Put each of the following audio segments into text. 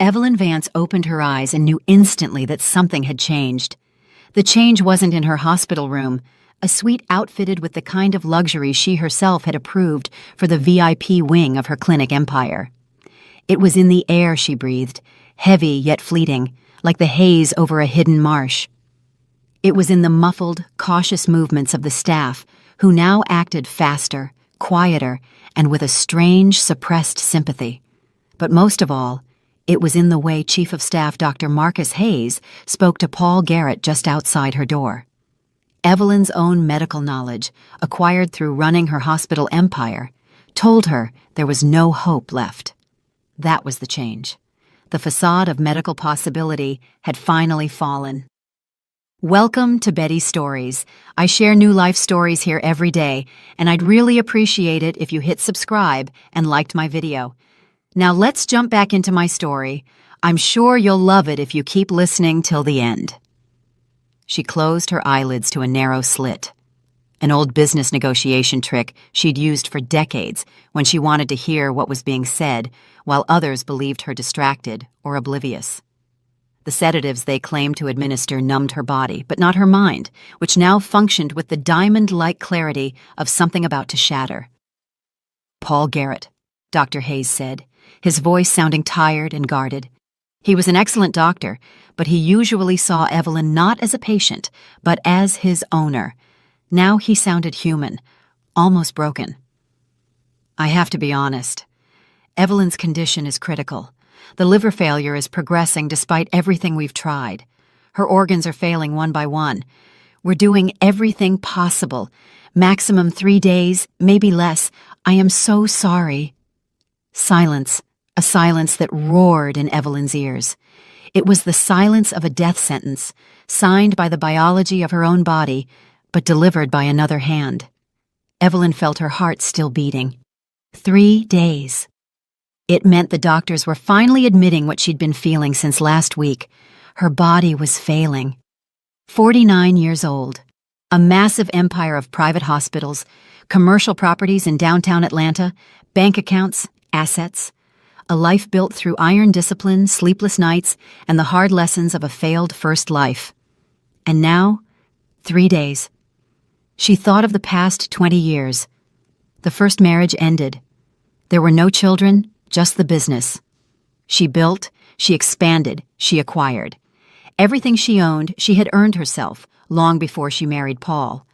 Evelyn Vance opened her eyes and knew instantly that something had changed. The change wasn't in her hospital room, a suite outfitted with the kind of luxury she herself had approved for the VIP wing of her clinic empire. It was in the air she breathed, heavy yet fleeting, like the haze over a hidden marsh. It was in the muffled, cautious movements of the staff, who now acted faster, quieter, and with a strange, suppressed sympathy. But most of all, it was in the way Chief of Staff Dr. Marcus Hayes spoke to Paul Garrett just outside her door. Evelyn's own medical knowledge, acquired through running her hospital empire, told her there was no hope left. That was the change. The facade of medical possibility had finally fallen. Welcome to Betty's Stories. I share new life stories here every day, and I'd really appreciate it if you hit subscribe and liked my video. Now let's jump back into my story. I'm sure you'll love it if you keep listening till the end. She closed her eyelids to a narrow slit, an old business negotiation trick she'd used for decades when she wanted to hear what was being said while others believed her distracted or oblivious. The sedatives they claimed to administer numbed her body, but not her mind, which now functioned with the diamond-like clarity of something about to shatter. "Paul Garrett," Dr. Hayes said, his voice sounding tired and guarded. He was an excellent doctor, but he usually saw Evelyn not as a patient, but as his owner. Now he sounded human, almost broken. "I have to be honest. Evelyn's condition is critical. The liver failure is progressing despite everything we've tried. Her organs are failing one by one. We're doing everything possible. Maximum 3 days, maybe less. I am so sorry." Silence, a silence that roared in Evelyn's ears. It was the silence of a death sentence, signed by the biology of her own body, but delivered by another hand. Evelyn felt her heart still beating. 3 days. It meant the doctors were finally admitting what she'd been feeling since last week. Her body was failing. 49 years old, a massive empire of private hospitals, commercial properties in downtown Atlanta, bank accounts, assets, a life built through iron discipline, sleepless nights, and the hard lessons of a failed first life. And now, 3 days. She thought of the past 20 years. The first marriage ended. There were no children, just the business. She built, she expanded, she acquired. Everything she owned, she had earned herself, long before she married Paul.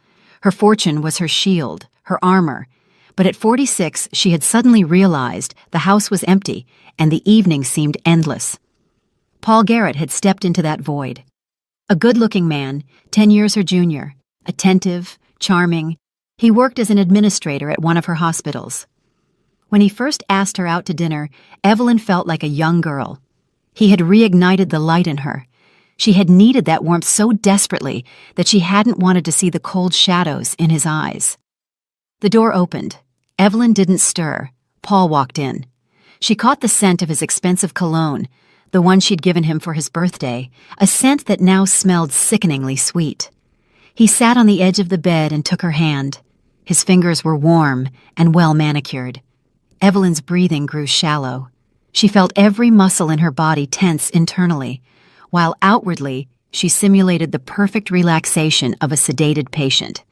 Her fortune was her shield, her armor. But at 46, she had suddenly realized the house was empty and the evening seemed endless. Paul Garrett had stepped into that void. A good-looking man, 10 years her junior, attentive, charming. He worked as an administrator at one of her hospitals. When he first asked her out to dinner, Evelyn felt like a young girl. He had reignited the light in her. She had needed that warmth so desperately that she hadn't wanted to see the cold shadows in his eyes. The door opened. Evelyn didn't stir. Paul walked in. She caught the scent of his expensive cologne, the one she'd given him for his birthday, a scent that now smelled sickeningly sweet. He sat on the edge of the bed and took her hand. His fingers were warm and well manicured. Evelyn's breathing grew shallow. She felt every muscle in her body tense internally, while outwardly she simulated the perfect relaxation of a sedated patient.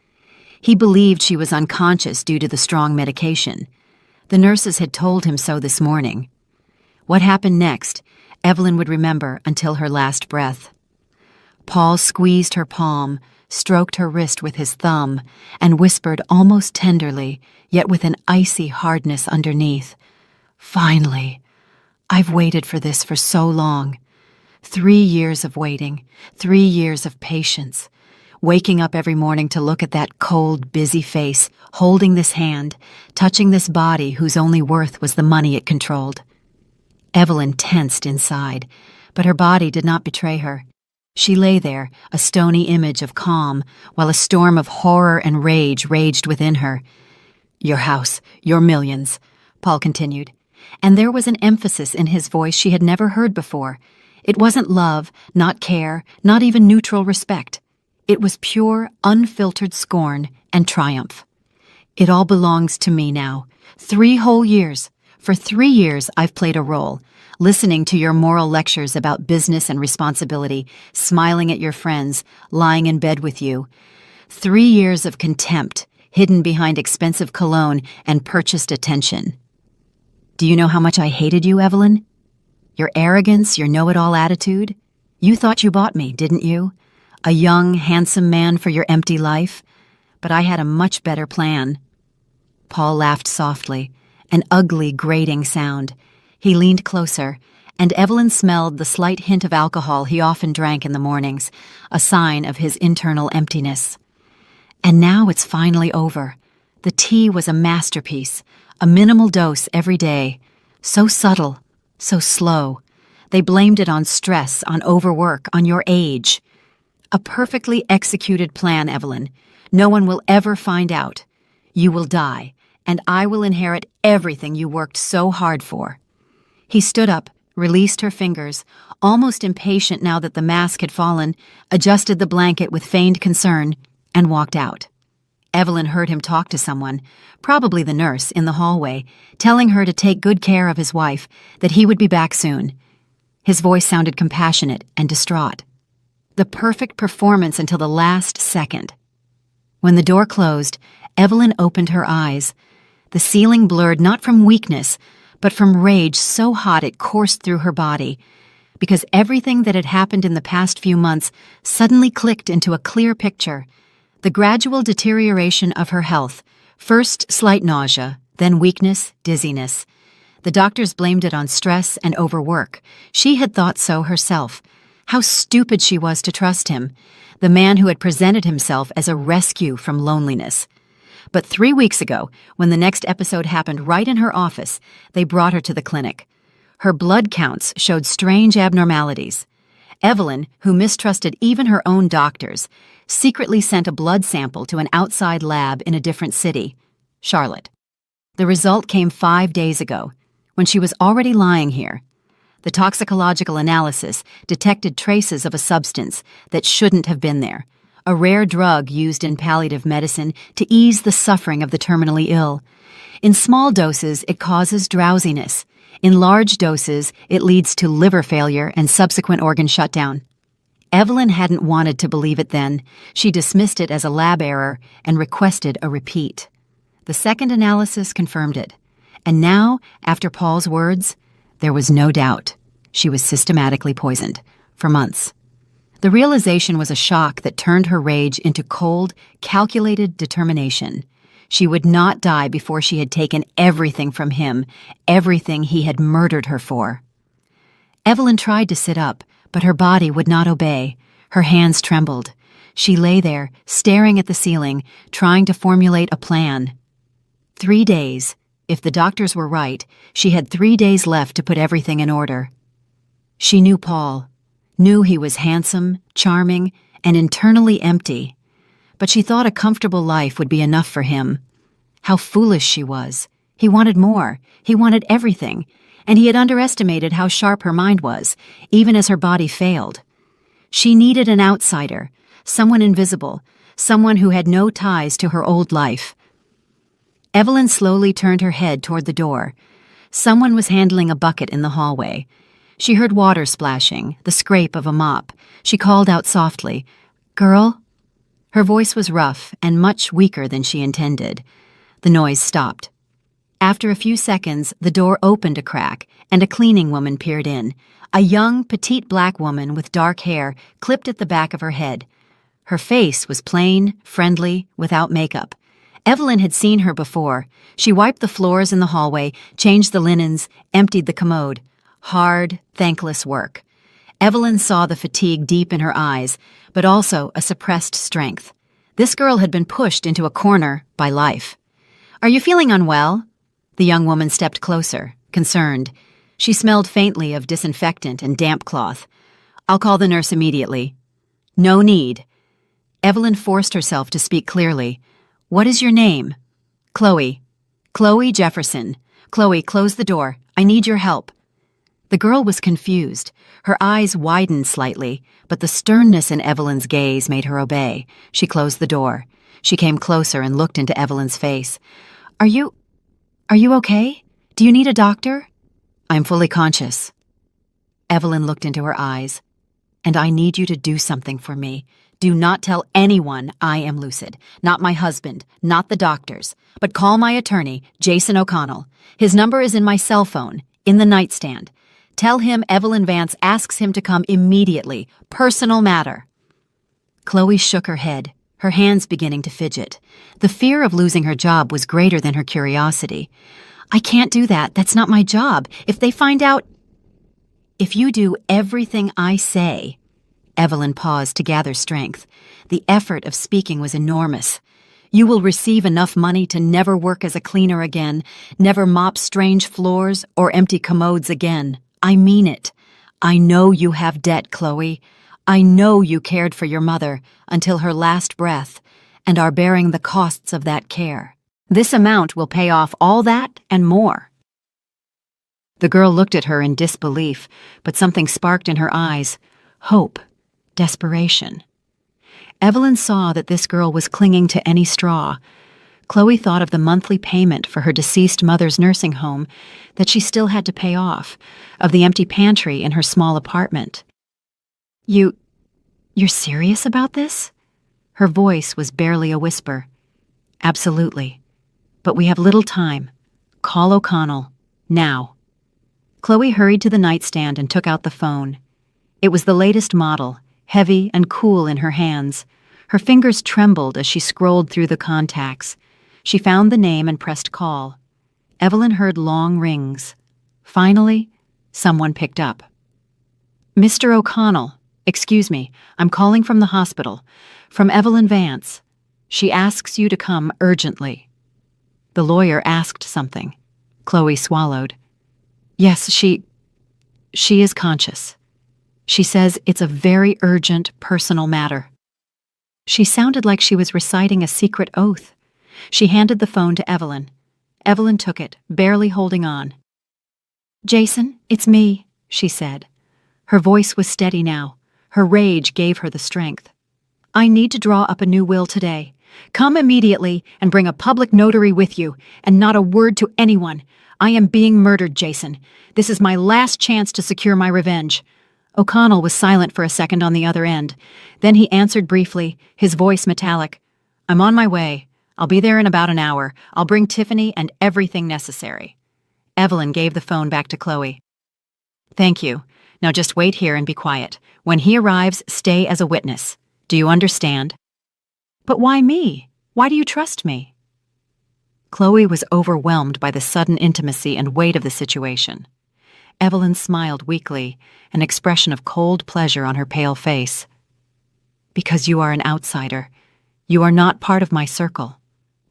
He believed she was unconscious due to the strong medication. The nurses had told him so this morning. What happened next, Evelyn would remember until her last breath. Paul squeezed her palm, stroked her wrist with his thumb, and whispered almost tenderly, yet with an icy hardness underneath, "Finally, I've waited for this for so long. 3 years of waiting, 3 years of patience. Waking up every morning to look at that cold, busy face, holding this hand, touching this body whose only worth was the money it controlled." Evelyn tensed inside, but her body did not betray her. She lay there, a stony image of calm, while a storm of horror and rage raged within her. "Your house, your millions," Paul continued, and there was an emphasis in his voice she had never heard before. It wasn't love, not care, not even neutral respect. It was pure, unfiltered scorn and triumph. "It all belongs to me now. 3 whole years. For 3 years I've played a role. listening to your moral lectures about business and responsibility, smiling at your friends, lying in bed with you. 3 years of contempt, hidden behind expensive cologne and purchased attention. Do you know how much I hated you, Evelyn? Your arrogance, your know-it-all attitude? You thought you bought me, didn't you? A young, handsome man for your empty life? But I had a much better plan. Paul laughed softly, an ugly, grating sound. He leaned closer, and Evelyn smelled the slight hint of alcohol he often drank in the mornings, a sign of his internal emptiness. And now it's finally over. The tea was a masterpiece, a minimal dose every day. So subtle, so slow. They blamed it on stress, on overwork, on your age. A perfectly executed plan, Evelyn. No one will ever find out. You will die, and I will inherit everything you worked so hard for. He stood up, released her fingers, almost impatient now that the mask had fallen, adjusted the blanket with feigned concern, and walked out. Evelyn heard him talk to someone, probably the nurse, in the hallway, telling her to take good care of his wife, that he would be back soon. His voice sounded compassionate and distraught. The perfect performance until the last second. When the door closed, Evelyn opened her eyes. The ceiling blurred not from weakness, but from rage so hot it coursed through her body, because everything that had happened in the past few months suddenly clicked into a clear picture. The gradual deterioration of her health, first slight nausea, then weakness, dizziness. The doctors blamed it on stress and overwork. She had thought so herself. How stupid she was to trust him, the man who had presented himself as a rescue from loneliness. But 3 weeks ago, when the next episode happened right in her office, they brought her to the clinic. Her blood counts showed strange abnormalities. Evelyn, who mistrusted even her own doctors, secretly sent a blood sample to an outside lab in a different city, Charlotte. The result came 5 days ago, when she was already lying here. The toxicological analysis detected traces of a substance that shouldn't have been there, a rare drug used in palliative medicine to ease the suffering of the terminally ill. In small doses, it causes drowsiness. In large doses, it leads to liver failure and subsequent organ shutdown. Evelyn hadn't wanted to believe it then. She dismissed it as a lab error and requested a repeat. The second analysis confirmed it. And now, after Paul's words, there was no doubt. She was systematically poisoned, for months. The realization was a shock that turned her rage into cold, calculated determination. She would not die before she had taken everything from him, everything he had murdered her for. Evelyn tried to sit up, but her body would not obey. Her hands trembled. She lay there, staring at the ceiling, trying to formulate a plan. 3 days. If the doctors were right, she had 3 days left to put everything in order. She knew Paul, knew he was handsome, charming, and internally empty. But she thought a comfortable life would be enough for him. How foolish she was. He wanted more. He wanted everything. And he had underestimated how sharp her mind was, even as her body failed. She needed an outsider, someone invisible, someone who had no ties to her old life. Evelyn slowly turned her head toward the door. Someone was handling a bucket in the hallway. She heard water splashing, the scrape of a mop. She called out softly, "Girl?" Her voice was rough and much weaker than she intended. The noise stopped. After a few seconds, the door opened a crack, and a cleaning woman peered in. A young, petite black woman with dark hair clipped at the back of her head. Her face was plain, friendly, without makeup. Evelyn had seen her before. She wiped the floors in the hallway, changed the linens, emptied the commode. Hard, thankless work. Evelyn saw the fatigue deep in her eyes, but also a suppressed strength. This girl had been pushed into a corner by life. "Are you feeling unwell?" The young woman stepped closer, concerned. She smelled faintly of disinfectant and damp cloth. "I'll call the nurse immediately." "No need." Evelyn forced herself to speak clearly. "What is your name?" "Chloe." "Chloe Jefferson. Chloe, close the door. I need your help." The girl was confused. Her eyes widened slightly, but the sternness in Evelyn's gaze made her obey. She closed the door. She came closer and looked into Evelyn's face. Are you okay? Do you need a doctor?" "I'm fully conscious." Evelyn looked into her eyes. "And I need you to do something for me. Do not tell anyone I am lucid. Not my husband, not the doctors. But call my attorney, Jason O'Connell. His number is in my cell phone, in the nightstand. Tell him Evelyn Vance asks him to come immediately. Personal matter." Chloe shook her head, her hands beginning to fidget. The fear of losing her job was greater than her curiosity. "I can't do that. That's not my job. If they find out—" "If you do everything I say—" Evelyn paused to gather strength. The effort of speaking was enormous. "You will receive enough money to never work as a cleaner again, never mop strange floors or empty commodes again. I mean it. I know you have debt, Chloe. I know you cared for your mother until her last breath and are bearing the costs of that care. This amount will pay off all that and more." The girl looked at her in disbelief, but something sparked in her eyes. Hope. Desperation. Evelyn saw that this girl was clinging to any straw. Chloe thought of the monthly payment for her deceased mother's nursing home that she still had to pay off, of the empty pantry in her small apartment. You're serious about this?" Her voice was barely a whisper. "Absolutely. But we have little time. Call O'Connell. Now." Chloe hurried to the nightstand and took out the phone. It was the latest model, heavy and cool in her hands. Her fingers trembled as she scrolled through the contacts. She found the name and pressed call. Evelyn heard long rings. Finally, someone picked up. "Mr. O'Connell, excuse me, I'm calling from the hospital. From Evelyn Vance. She asks you to come urgently." The lawyer asked something. Chloe swallowed. "Yes, she is conscious. She says it's a very urgent, personal matter." She sounded like she was reciting a secret oath. She handed the phone to Evelyn. Evelyn took it, barely holding on. "Jason, it's me," she said. Her voice was steady now. Her rage gave her the strength. "I need to draw up a new will today. Come immediately and bring a public notary with you, and not a word to anyone. I am being murdered, Jason. This is my last chance to secure my revenge." O'Connell was silent for a second on the other end. Then he answered briefly, his voice metallic. "I'm on my way. I'll be there in about an hour. I'll bring Tiffany and everything necessary." Evelyn gave the phone back to Chloe. "Thank you. Now just wait here and be quiet. When he arrives, stay as a witness. Do you understand?" "But why me? Why do you trust me?" Chloe was overwhelmed by the sudden intimacy and weight of the situation. Evelyn smiled weakly, an expression of cold pleasure on her pale face. "Because you are an outsider. You are not part of my circle.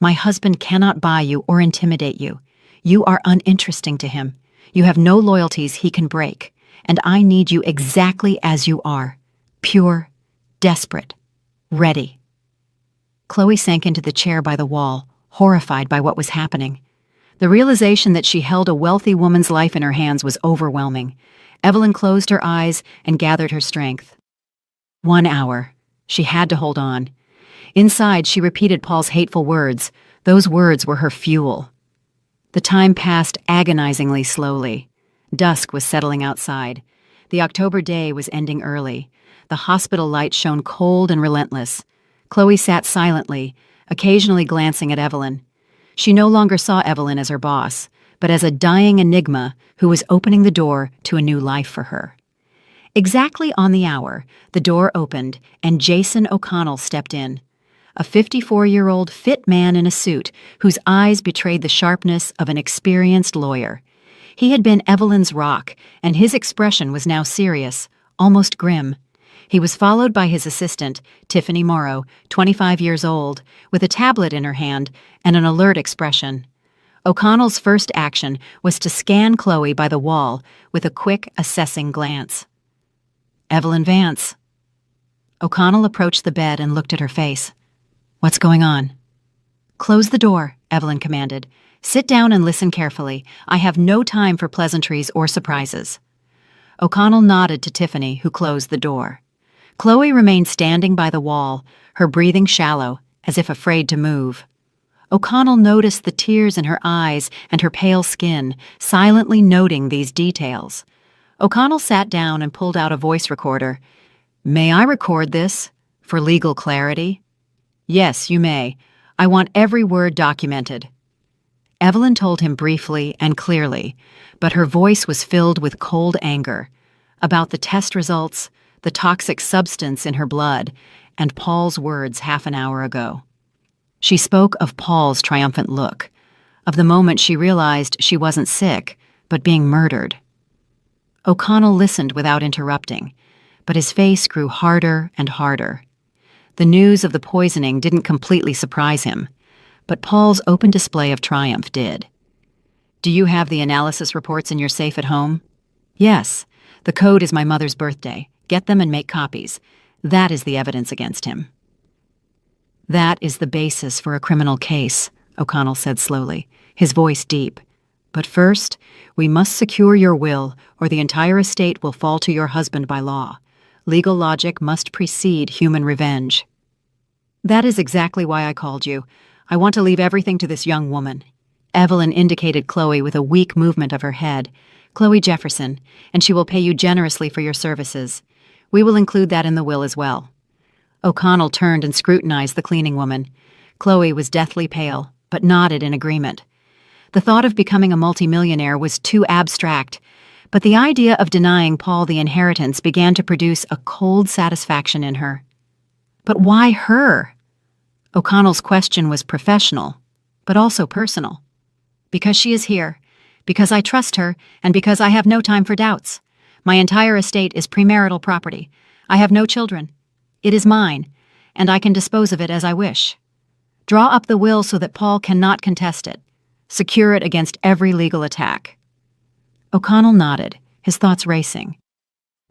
My husband cannot buy you or intimidate you. You are uninteresting to him. You have no loyalties he can break, and I need you exactly as you are. Pure, desperate, ready." Chloe sank into the chair by the wall, horrified by what was happening. The realization that she held a wealthy woman's life in her hands was overwhelming. Evelyn closed her eyes and gathered her strength. 1 hour. She had to hold on. Inside, she repeated Paul's hateful words. Those words were her fuel. The time passed agonizingly slowly. Dusk was settling outside. The October day was ending early. The hospital light shone cold and relentless. Chloe sat silently, occasionally glancing at Evelyn. She no longer saw Evelyn as her boss, but as a dying enigma who was opening the door to a new life for her. Exactly on the hour, the door opened and Jason O'Connell stepped in. A 54-year-old fit man in a suit whose eyes betrayed the sharpness of an experienced lawyer. He had been Evelyn's rock, and his expression was now serious, almost grim. He was followed by his assistant, Tiffany Morrow, 25 years old, with a tablet in her hand and an alert expression. O'Connell's first action was to scan Chloe by the wall with a quick, assessing glance. "Evelyn Vance." O'Connell approached the bed and looked at her face. "What's going on?" "Close the door," Evelyn commanded. "Sit down and listen carefully. I have no time for pleasantries or surprises." O'Connell nodded to Tiffany, who closed the door. Chloe remained standing by the wall, her breathing shallow, as if afraid to move. O'Connell noticed the tears in her eyes and her pale skin, silently noting these details. O'Connell sat down and pulled out a voice recorder. "May I record this? For legal clarity?" "Yes, you may. I want every word documented." Evelyn told him briefly and clearly, but her voice was filled with cold anger about the test results, the toxic substance in her blood, and Paul's words half an hour ago. She spoke of Paul's triumphant look, of the moment she realized she wasn't sick, but being murdered. O'Connell listened without interrupting, but his face grew harder and harder. The news of the poisoning didn't completely surprise him, but Paul's open display of triumph did. "Do you have the analysis reports in your safe at home?" "Yes. The code is my mother's birthday. Get them and make copies. That is the evidence against him." "That is the basis for a criminal case," O'Connell said slowly, his voice deep. "But first, we must secure your will, or the entire estate will fall to your husband by law. Legal logic must precede human revenge." "That is exactly why I called you. I want to leave everything to this young woman." Evelyn indicated Chloe with a weak movement of her head. "Chloe Jefferson, and she will pay you generously for your services. We will include that in the will as well." O'Connell turned and scrutinized the cleaning woman. Chloe was deathly pale, but nodded in agreement. The thought of becoming a multimillionaire was too abstract, but the idea of denying Paul the inheritance began to produce a cold satisfaction in her. But why her? O'Connell's question was professional, but also personal. "Because she is here, because I trust her, and because I have no time for doubts. My entire estate is premarital property. I have no children. It is mine, and I can dispose of it as I wish. Draw up the will so that Paul cannot contest it. Secure it against every legal attack." O'Connell nodded, his thoughts racing.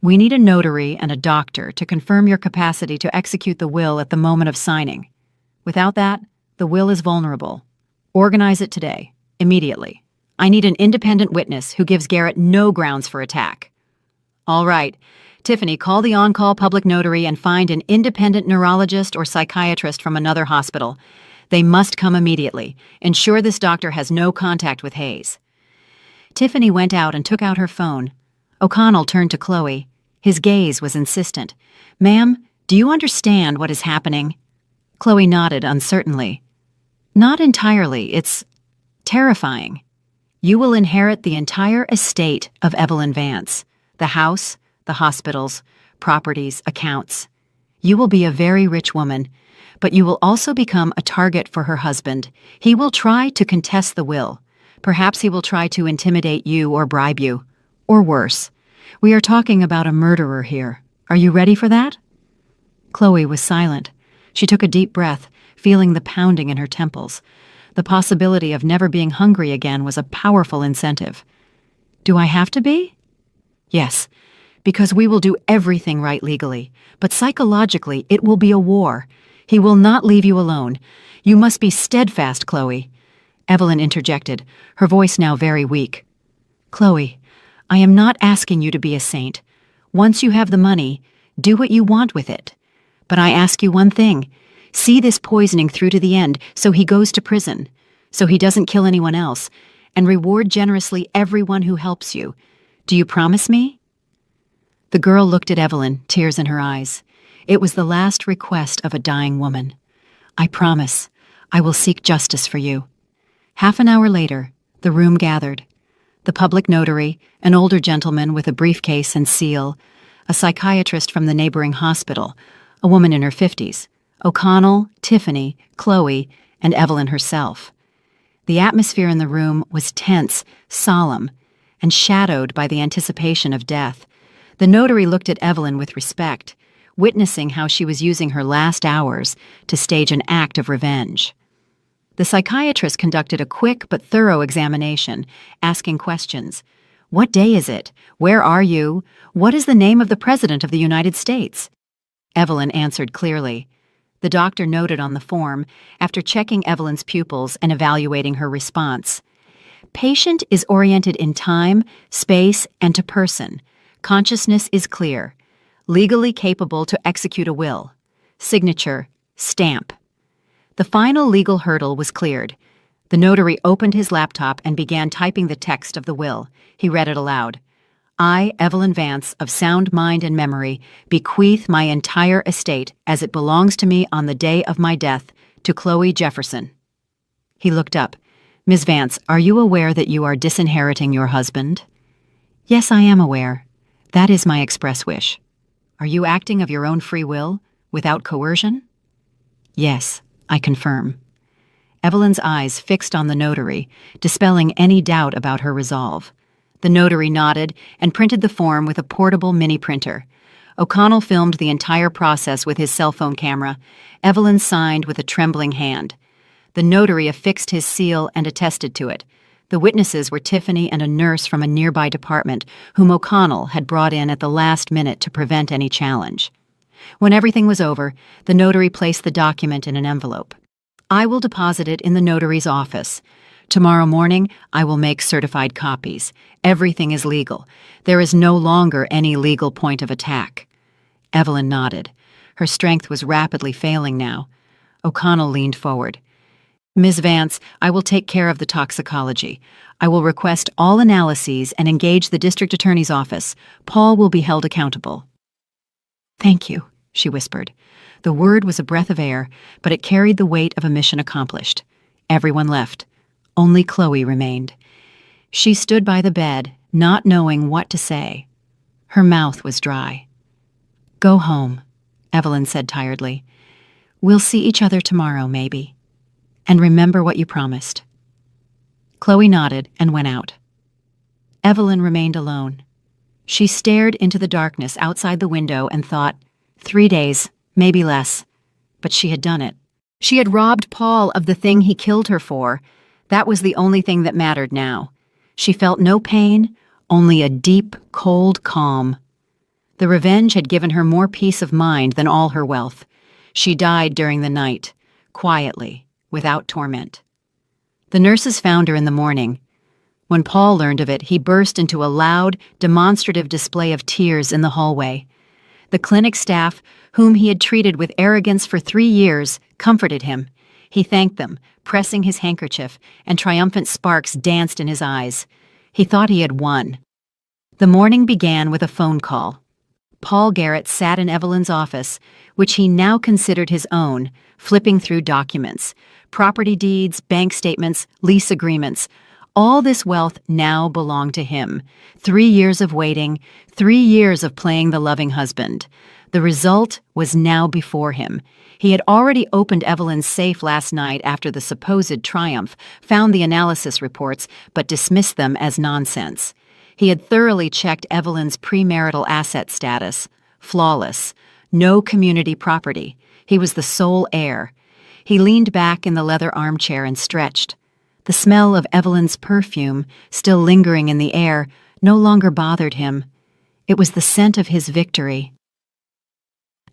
"We need a notary and a doctor to confirm your capacity to execute the will at the moment of signing. Without that, the will is vulnerable. Organize it today, immediately. I need an independent witness who gives Garrett no grounds for attack." "All right. Tiffany, call the on-call public notary and find an independent neurologist or psychiatrist from another hospital. They must come immediately. Ensure this doctor has no contact with Hayes." Tiffany went out and took out her phone. O'Connell turned to Chloe. His gaze was insistent. "Ma'am, do you understand what is happening?" Chloe nodded uncertainly. "Not entirely. It's terrifying. You will inherit the entire estate of Evelyn Vance. The house, the hospitals, properties, accounts. You will be a very rich woman, but you will also become a target for her husband. He will try to contest the will. Perhaps he will try to intimidate you or bribe you. Or worse. We are talking about a murderer here. Are you ready for that?" Chloe was silent. She took a deep breath, feeling the pounding in her temples. The possibility of never being hungry again was a powerful incentive. "Do I have to be?" "Yes, because we will do everything right legally, but psychologically it will be a war. He will not leave you alone. You must be steadfast, Chloe." Evelyn interjected, her voice now very weak. "Chloe, I am not asking you to be a saint. Once you have the money, do what you want with it. But I ask you one thing. See this poisoning through to the end so he goes to prison, so he doesn't kill anyone else, and reward generously everyone who helps you. Do you promise me?" The girl looked at Evelyn, tears in her eyes. It was the last request of a dying woman. "I promise. I will seek justice for you." Half an hour later, the room gathered. The public notary, an older gentleman with a briefcase and seal, a psychiatrist from the neighboring hospital, a woman in her 50s, O'Connell, Tiffany, Chloe, and Evelyn herself. The atmosphere in the room was tense, solemn, and shadowed by the anticipation of death. The notary looked at Evelyn with respect, witnessing how she was using her last hours to stage an act of revenge. The psychiatrist conducted a quick but thorough examination, asking questions. "What day is it? Where are you? What is the name of the President of the United States?" Evelyn answered clearly. The doctor noted on the form, after checking Evelyn's pupils and evaluating her response. "Patient is oriented in time, space, and to person. Consciousness is clear. Legally capable to execute a will. Signature, stamp." The final legal hurdle was cleared. The notary opened his laptop and began typing the text of the will. He read it aloud. I, Evelyn Vance, of sound mind and memory, bequeath my entire estate as it belongs to me on the day of my death to Chloe Jefferson." He looked up. "Ms. Vance, are you aware that you are disinheriting your husband?" "Yes, I am aware. That is my express wish." "Are you acting of your own free will, without coercion?" "Yes, I confirm." Evelyn's eyes fixed on the notary, dispelling any doubt about her resolve. The notary nodded and printed the form with a portable mini printer. O'Connell filmed the entire process with his cell phone camera. Evelyn signed with a trembling hand. The notary affixed his seal and attested to it. The witnesses were Tiffany and a nurse from a nearby department, whom O'Connell had brought in at the last minute to prevent any challenge. When everything was over, the notary placed the document in an envelope. "I will deposit it in the notary's office. Tomorrow morning, I will make certified copies. Everything is legal. There is no longer any legal point of attack." Evelyn nodded. Her strength was rapidly failing now. O'Connell leaned forward. "Ms. Vance, I will take care of the toxicology. I will request all analyses and engage the district attorney's office. Paul will be held accountable." "Thank you," she whispered. The word was a breath of air, but it carried the weight of a mission accomplished. Everyone left. Only Chloe remained. She stood by the bed, not knowing what to say. Her mouth was dry. "Go home," Evelyn said tiredly. "We'll see each other tomorrow, maybe. And remember what you promised." Chloe nodded and went out. Evelyn remained alone. She stared into the darkness outside the window and thought, 3 days, maybe less. But she had done it. She had robbed Paul of the thing he killed her for. That was the only thing that mattered now. She felt no pain, only a deep, cold calm. The revenge had given her more peace of mind than all her wealth. She died during the night, quietly, without torment. The nurses found her in the morning. When Paul learned of it, he burst into a loud, demonstrative display of tears in the hallway. The clinic staff, whom he had treated with arrogance for 3 years, comforted him. He thanked them, pressing his handkerchief, and triumphant sparks danced in his eyes. He thought he had won. The morning began with a phone call. Paul Garrett sat in Evelyn's office, which he now considered his own, flipping through documents, property deeds, bank statements, lease agreements. All this wealth now belonged to him. 3 years of waiting, 3 years of playing the loving husband. The result was now before him. He had already opened Evelyn's safe last night after the supposed triumph, found the analysis reports, but dismissed them as nonsense. He had thoroughly checked Evelyn's premarital asset status. Flawless. No community property. He was the sole heir. He leaned back in the leather armchair and stretched. The smell of Evelyn's perfume, still lingering in the air, no longer bothered him. It was the scent of his victory.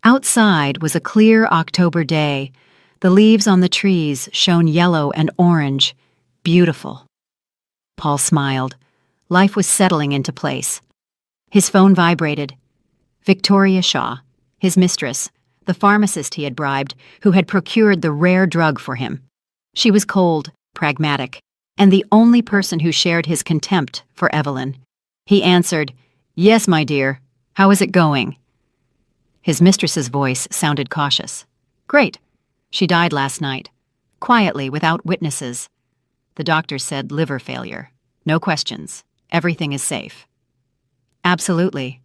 Outside was a clear October day. The leaves on the trees shone yellow and orange. Beautiful. Paul smiled. Life was settling into place. His phone vibrated. Victoria Shaw, his mistress, the pharmacist he had bribed, who had procured the rare drug for him. She was cold, pragmatic, and the only person who shared his contempt for Evelyn. He answered, "Yes, my dear. How is it going?" His mistress's voice sounded cautious. "Great. She died last night. Quietly, without witnesses. The doctor said liver failure. No questions. Everything is safe." "Absolutely.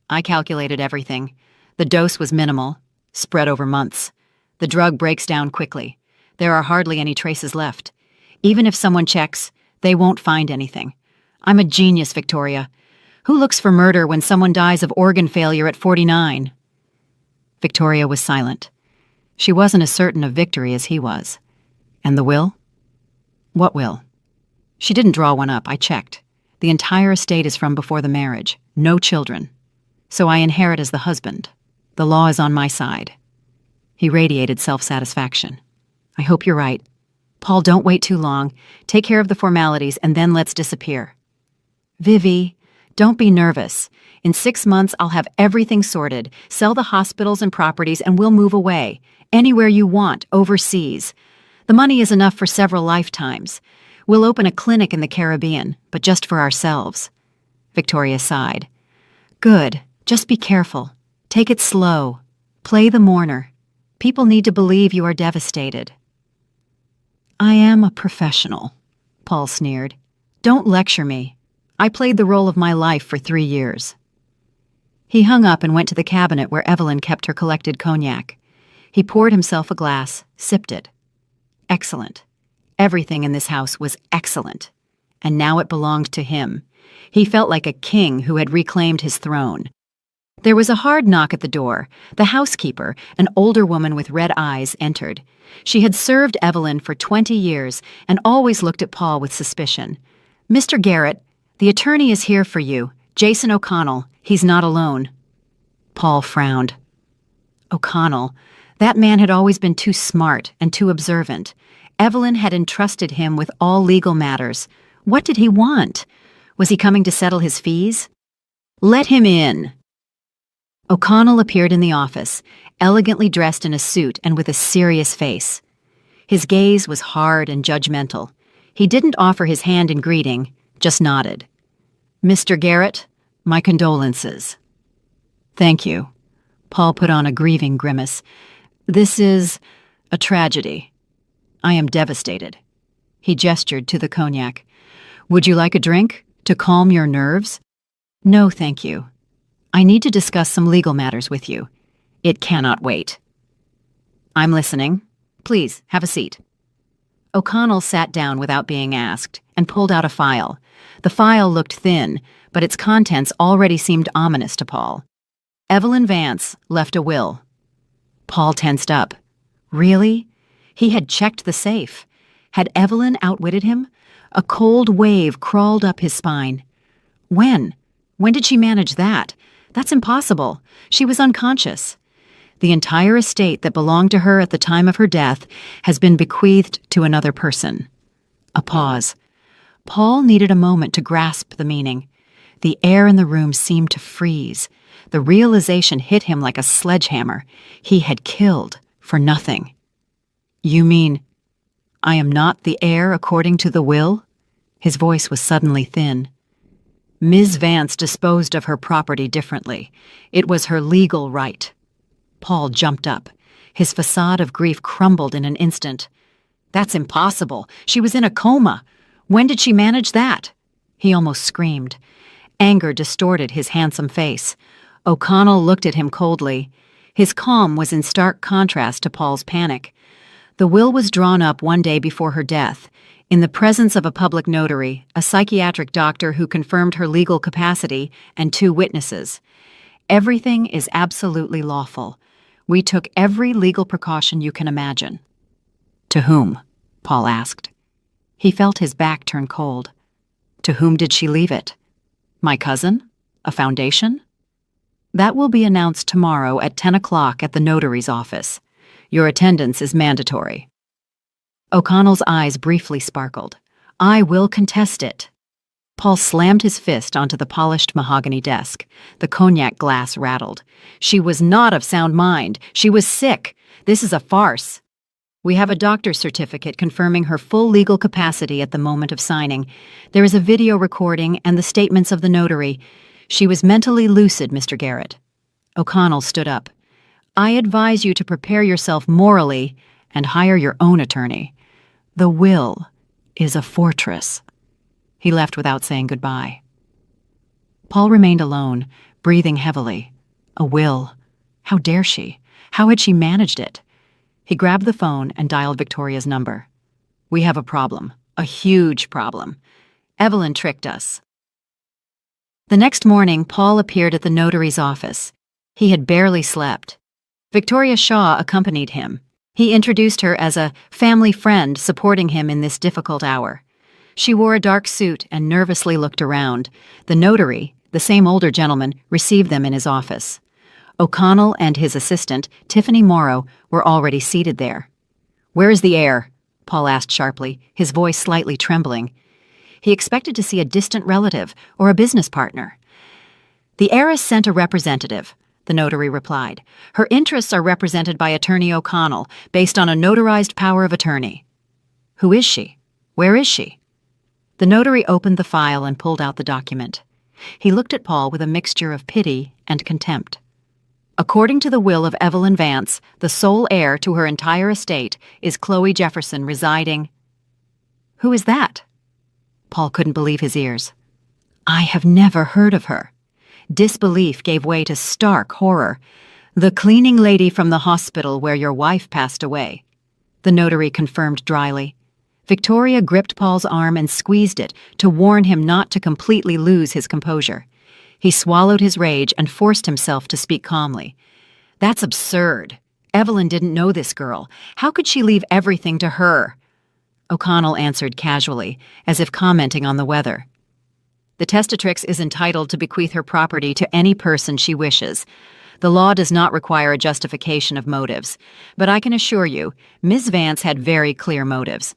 I calculated everything. The dose was minimal, spread over months. The drug breaks down quickly. There are hardly any traces left. Even if someone checks, they won't find anything. I'm a genius, Victoria. Who looks for murder when someone dies of organ failure at 49? Victoria was silent. She wasn't as certain of victory as he was. And the will? What will? She didn't draw one up, I checked. The entire estate is from before the marriage. No children. So I inherit as the husband. The law is on my side. He radiated self-satisfaction. I hope you're right. Paul, don't wait too long. Take care of the formalities and then let's disappear. Vivi, don't be nervous. In 6 months, I'll have everything sorted. Sell the hospitals and properties and we'll move away. Anywhere you want, overseas. The money is enough for several lifetimes. We'll open a clinic in the Caribbean, but just for ourselves. Victoria sighed. Good. Just be careful. Take it slow. Play the mourner. People need to believe you are devastated. I am a professional, Paul sneered. Don't lecture me. I played the role of my life for 3 years. He hung up and went to the cabinet where Evelyn kept her collected cognac. He poured himself a glass, sipped it. Excellent. Everything in this house was excellent. And now it belonged to him. He felt like a king who had reclaimed his throne. There was a hard knock at the door. The housekeeper, an older woman with red eyes, entered. She had served Evelyn for 20 years and always looked at Paul with suspicion. Mr. Garrett, the attorney is here for you. Jason O'Connell. He's not alone. Paul frowned. O'Connell. That man had always been too smart and too observant. Evelyn had entrusted him with all legal matters. What did he want? Was he coming to settle his fees? Let him in. O'Connell appeared in the office, elegantly dressed in a suit and with a serious face. His gaze was hard and judgmental. He didn't offer his hand in greeting, just nodded. Mr. Garrett, my condolences. Thank you. Paul put on a grieving grimace. This is a tragedy. I am devastated. He gestured to the cognac. Would you like a drink to calm your nerves? No, thank you. I need to discuss some legal matters with you. It cannot wait. I'm listening. Please, have a seat. O'Connell sat down without being asked and pulled out a file. The file looked thin, but its contents already seemed ominous to Paul. Evelyn Vance left a will. Paul tensed up. Really? He had checked the safe. Had Evelyn outwitted him? A cold wave crawled up his spine. When? When did she manage that? That's impossible. She was unconscious. The entire estate that belonged to her at the time of her death has been bequeathed to another person. A pause. Paul needed a moment to grasp the meaning. The air in the room seemed to freeze. The realization hit him like a sledgehammer. He had killed for nothing. You mean, I am not the heir according to the will? His voice was suddenly thin. Ms. Vance disposed of her property differently. It was her legal right. Paul jumped up. His facade of grief crumbled in an instant. That's impossible. She was in a coma. When did she manage that? He almost screamed. Anger distorted his handsome face. O'Connell looked at him coldly. His calm was in stark contrast to Paul's panic. The will was drawn up one day before her death, in the presence of a public notary, a psychiatric doctor who confirmed her legal capacity, and 2 witnesses. Everything is absolutely lawful. We took every legal precaution you can imagine. To whom? Paul asked. He felt his back turn cold. To whom did she leave it? My cousin? A foundation? That will be announced tomorrow at 10 o'clock at the notary's office. Your attendance is mandatory. O'Connell's eyes briefly sparkled. I will contest it. Paul slammed his fist onto the polished mahogany desk. The cognac glass rattled. She was not of sound mind. She was sick. This is a farce. We have a doctor's certificate confirming her full legal capacity at the moment of signing. There is a video recording and the statements of the notary. She was mentally lucid, Mr. Garrett. O'Connell stood up. I advise you to prepare yourself morally and hire your own attorney. The will is a fortress. He left without saying goodbye. Paul remained alone, breathing heavily. A will. How dare she? How had she managed it? He grabbed the phone and dialed Victoria's number. We have a problem. A huge problem. Evelyn tricked us. The next morning, Paul appeared at the notary's office. He had barely slept. Victoria Shaw accompanied him. He introduced her as a family friend supporting him in this difficult hour. She wore a dark suit and nervously looked around. The notary, the same older gentleman, received them in his office. O'Connell and his assistant, Tiffany Morrow, were already seated there. Where is the heir? Paul asked sharply, his voice slightly trembling. He expected to see a distant relative or a business partner. The heiress sent a representative, the notary replied. Her interests are represented by Attorney O'Connell, based on a notarized power of attorney. Who is she? Where is she? The notary opened the file and pulled out the document. He looked at Paul with a mixture of pity and contempt. According to the will of Evelyn Vance, the sole heir to her entire estate is Chloe Jefferson residing— Who is that? Paul couldn't believe his ears. I have never heard of her. Disbelief gave way to stark horror. The cleaning lady from the hospital where your wife passed away, the notary confirmed dryly. Victoria gripped Paul's arm and squeezed it to warn him not to completely lose his composure. He swallowed his rage and forced himself to speak calmly. That's absurd. Evelyn didn't know this girl. How could she leave everything to her? O'Connell answered casually, as if commenting on the weather. The testatrix is entitled to bequeath her property to any person she wishes. The law does not require a justification of motives, but I can assure you, Ms. Vance had very clear motives.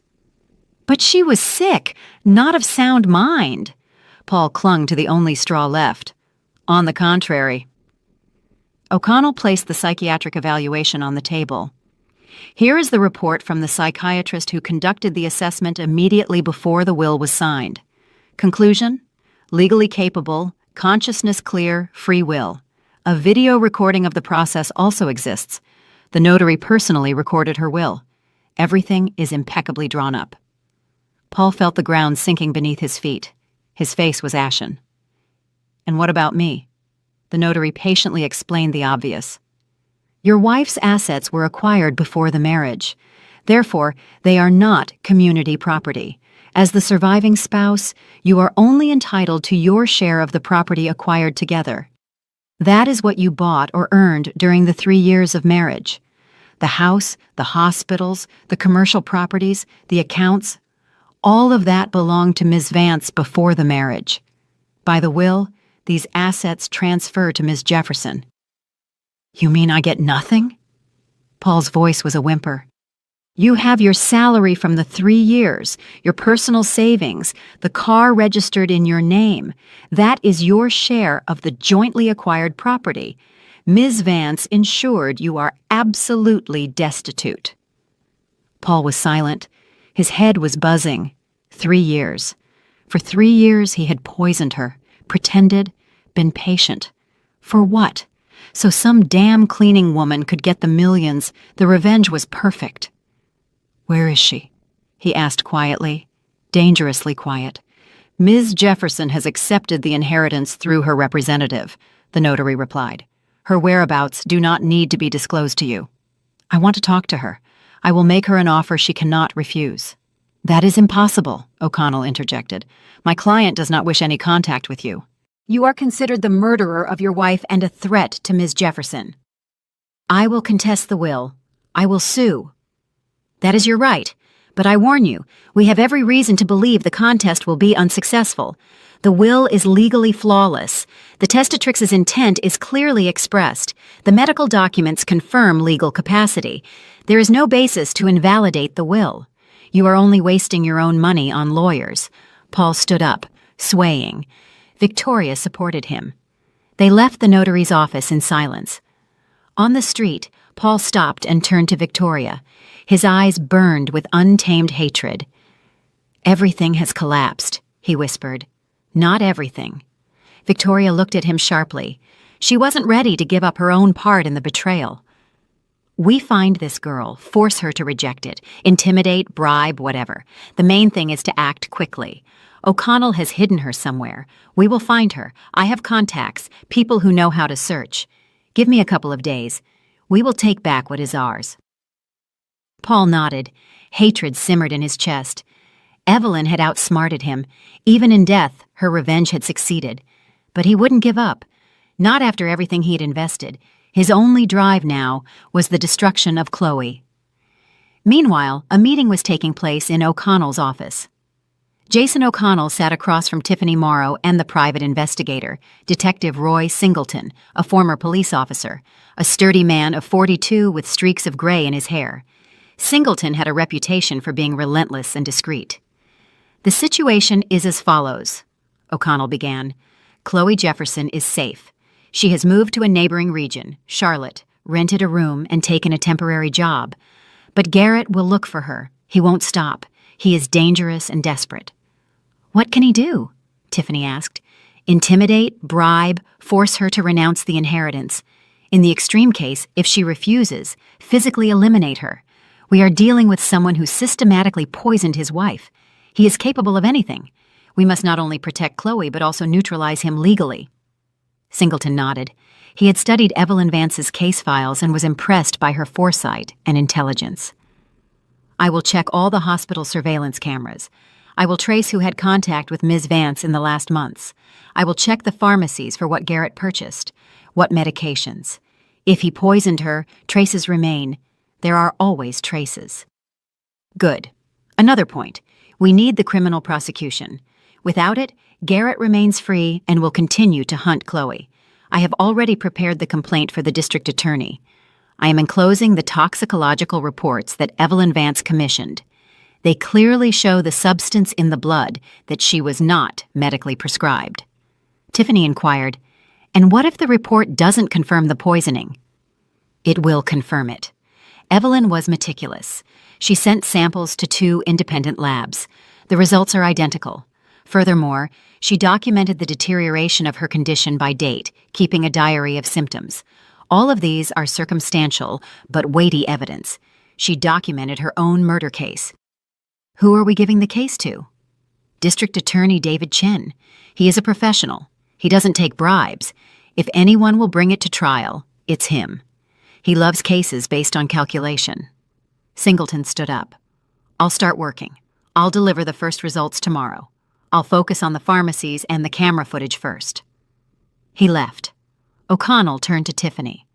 But she was sick, not of sound mind. Paul clung to the only straw left. On the contrary. O'Connell placed the psychiatric evaluation on the table. Here is the report from the psychiatrist who conducted the assessment immediately before the will was signed. Conclusion: legally capable, consciousness clear, free will. A video recording of the process also exists. The notary personally recorded her will. Everything is impeccably drawn up. Paul felt the ground sinking beneath his feet. His face was ashen. And what about me? The notary patiently explained the obvious. Your wife's assets were acquired before the marriage. Therefore, they are not community property. As the surviving spouse, you are only entitled to your share of the property acquired together. That is what you bought or earned during the 3 years of marriage. The house, the hospitals, the commercial properties, the accounts, all of that belonged to Ms. Vance before the marriage. By the will, these assets transfer to Ms. Jefferson. You mean I get nothing? Paul's voice was a whimper. You have your salary from the 3 years, your personal savings, the car registered in your name. That is your share of the jointly acquired property. Ms. Vance ensured you are absolutely destitute. Paul was silent. His head was buzzing. 3 years. For 3 years he had poisoned her, pretended, been patient. For what? So some damn cleaning woman could get the millions. The revenge was perfect. Where is she? He asked quietly, dangerously quiet. Ms. Jefferson has accepted the inheritance through her representative, the notary replied. Her whereabouts do not need to be disclosed to you. I want to talk to her. I will make her an offer she cannot refuse. That is impossible, O'Connell interjected. My client does not wish any contact with you. You are considered the murderer of your wife and a threat to Ms. Jefferson. I will contest the will. I will sue. That is your right, but I warn you, we have every reason to believe the contest will be unsuccessful. The will is legally flawless. The testatrix's intent is clearly expressed. The medical documents confirm legal capacity. There is no basis to invalidate the will. You are only wasting your own money on lawyers. Paul stood up, swaying. Victoria supported him. They left the notary's office in silence. On the street, Paul stopped and turned to Victoria. His eyes burned with untamed hatred. Everything has collapsed, he whispered. Not everything. Victoria looked at him sharply. She wasn't ready to give up her own part in the betrayal. We find this girl, force her to reject it, intimidate, bribe, whatever. The main thing is to act quickly. O'Connell has hidden her somewhere. We will find her. I have contacts, people who know how to search. Give me a couple of days. We will take back what is ours. Paul nodded. Hatred simmered in his chest. Evelyn had outsmarted him. Even in death, her revenge had succeeded. But he wouldn't give up. Not after everything he had invested. His only drive now was the destruction of Chloe. Meanwhile, a meeting was taking place in O'Connell's office. Jason O'Connell sat across from Tiffany Morrow and the private investigator, Detective Roy Singleton, a former police officer, a sturdy man of 42 with streaks of gray in his hair. Singleton had a reputation for being relentless and discreet. The situation is as follows, O'Connell began. Chloe Jefferson is safe. She has moved to a neighboring region, Charlotte, rented a room, and taken a temporary job. But Garrett will look for her. He won't stop. He is dangerous and desperate. What can he do? Tiffany asked. Intimidate, bribe, force her to renounce the inheritance. In the extreme case, if she refuses, physically eliminate her. We are dealing with someone who systematically poisoned his wife. He is capable of anything. We must not only protect Chloe, but also neutralize him legally. Singleton nodded. He had studied Evelyn Vance's case files and was impressed by her foresight and intelligence. I will check all the hospital surveillance cameras. I will trace who had contact with Ms. Vance in the last months. I will check the pharmacies for what Garrett purchased, what medications. If he poisoned her, traces remain. There are always traces. Good. Another point. We need the criminal prosecution. Without it, Garrett remains free and will continue to hunt Chloe. I have already prepared the complaint for the district attorney. I am enclosing the toxicological reports that Evelyn Vance commissioned. They clearly show the substance in the blood that she was not medically prescribed. Tiffany inquired, "And what if the report doesn't confirm the poisoning?" It will confirm it. Evelyn was meticulous. She sent samples to 2 independent labs. The results are identical. Furthermore, she documented the deterioration of her condition by date, keeping a diary of symptoms. All of these are circumstantial but weighty evidence. She documented her own murder case. Who are we giving the case to? District Attorney David Chen. He is a professional. He doesn't take bribes. If anyone will bring it to trial, it's him. He loves cases based on calculation. Singleton stood up. I'll start working. I'll deliver the first results tomorrow. I'll focus on the pharmacies and the camera footage first. He left. O'Connell turned to Tiffany.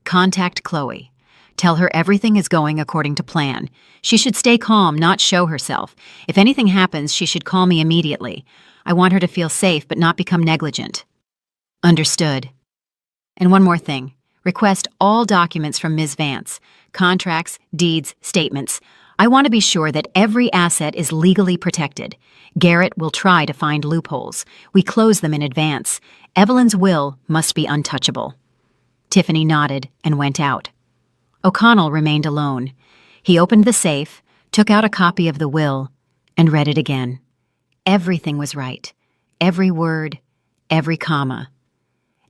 Contact Chloe. Tell her everything is going according to plan. She should stay calm, not show herself. If anything happens, she should call me immediately. I want her to feel safe but not become negligent. Understood. And one more thing. Request all documents from Ms. Vance. Contracts, deeds, statements. I want to be sure that every asset is legally protected. Garrett will try to find loopholes. We close them in advance. Evelyn's will must be untouchable. Tiffany nodded and went out. O'Connell remained alone. He opened the safe, took out a copy of the will, and read it again. Everything was right. Every word, every comma.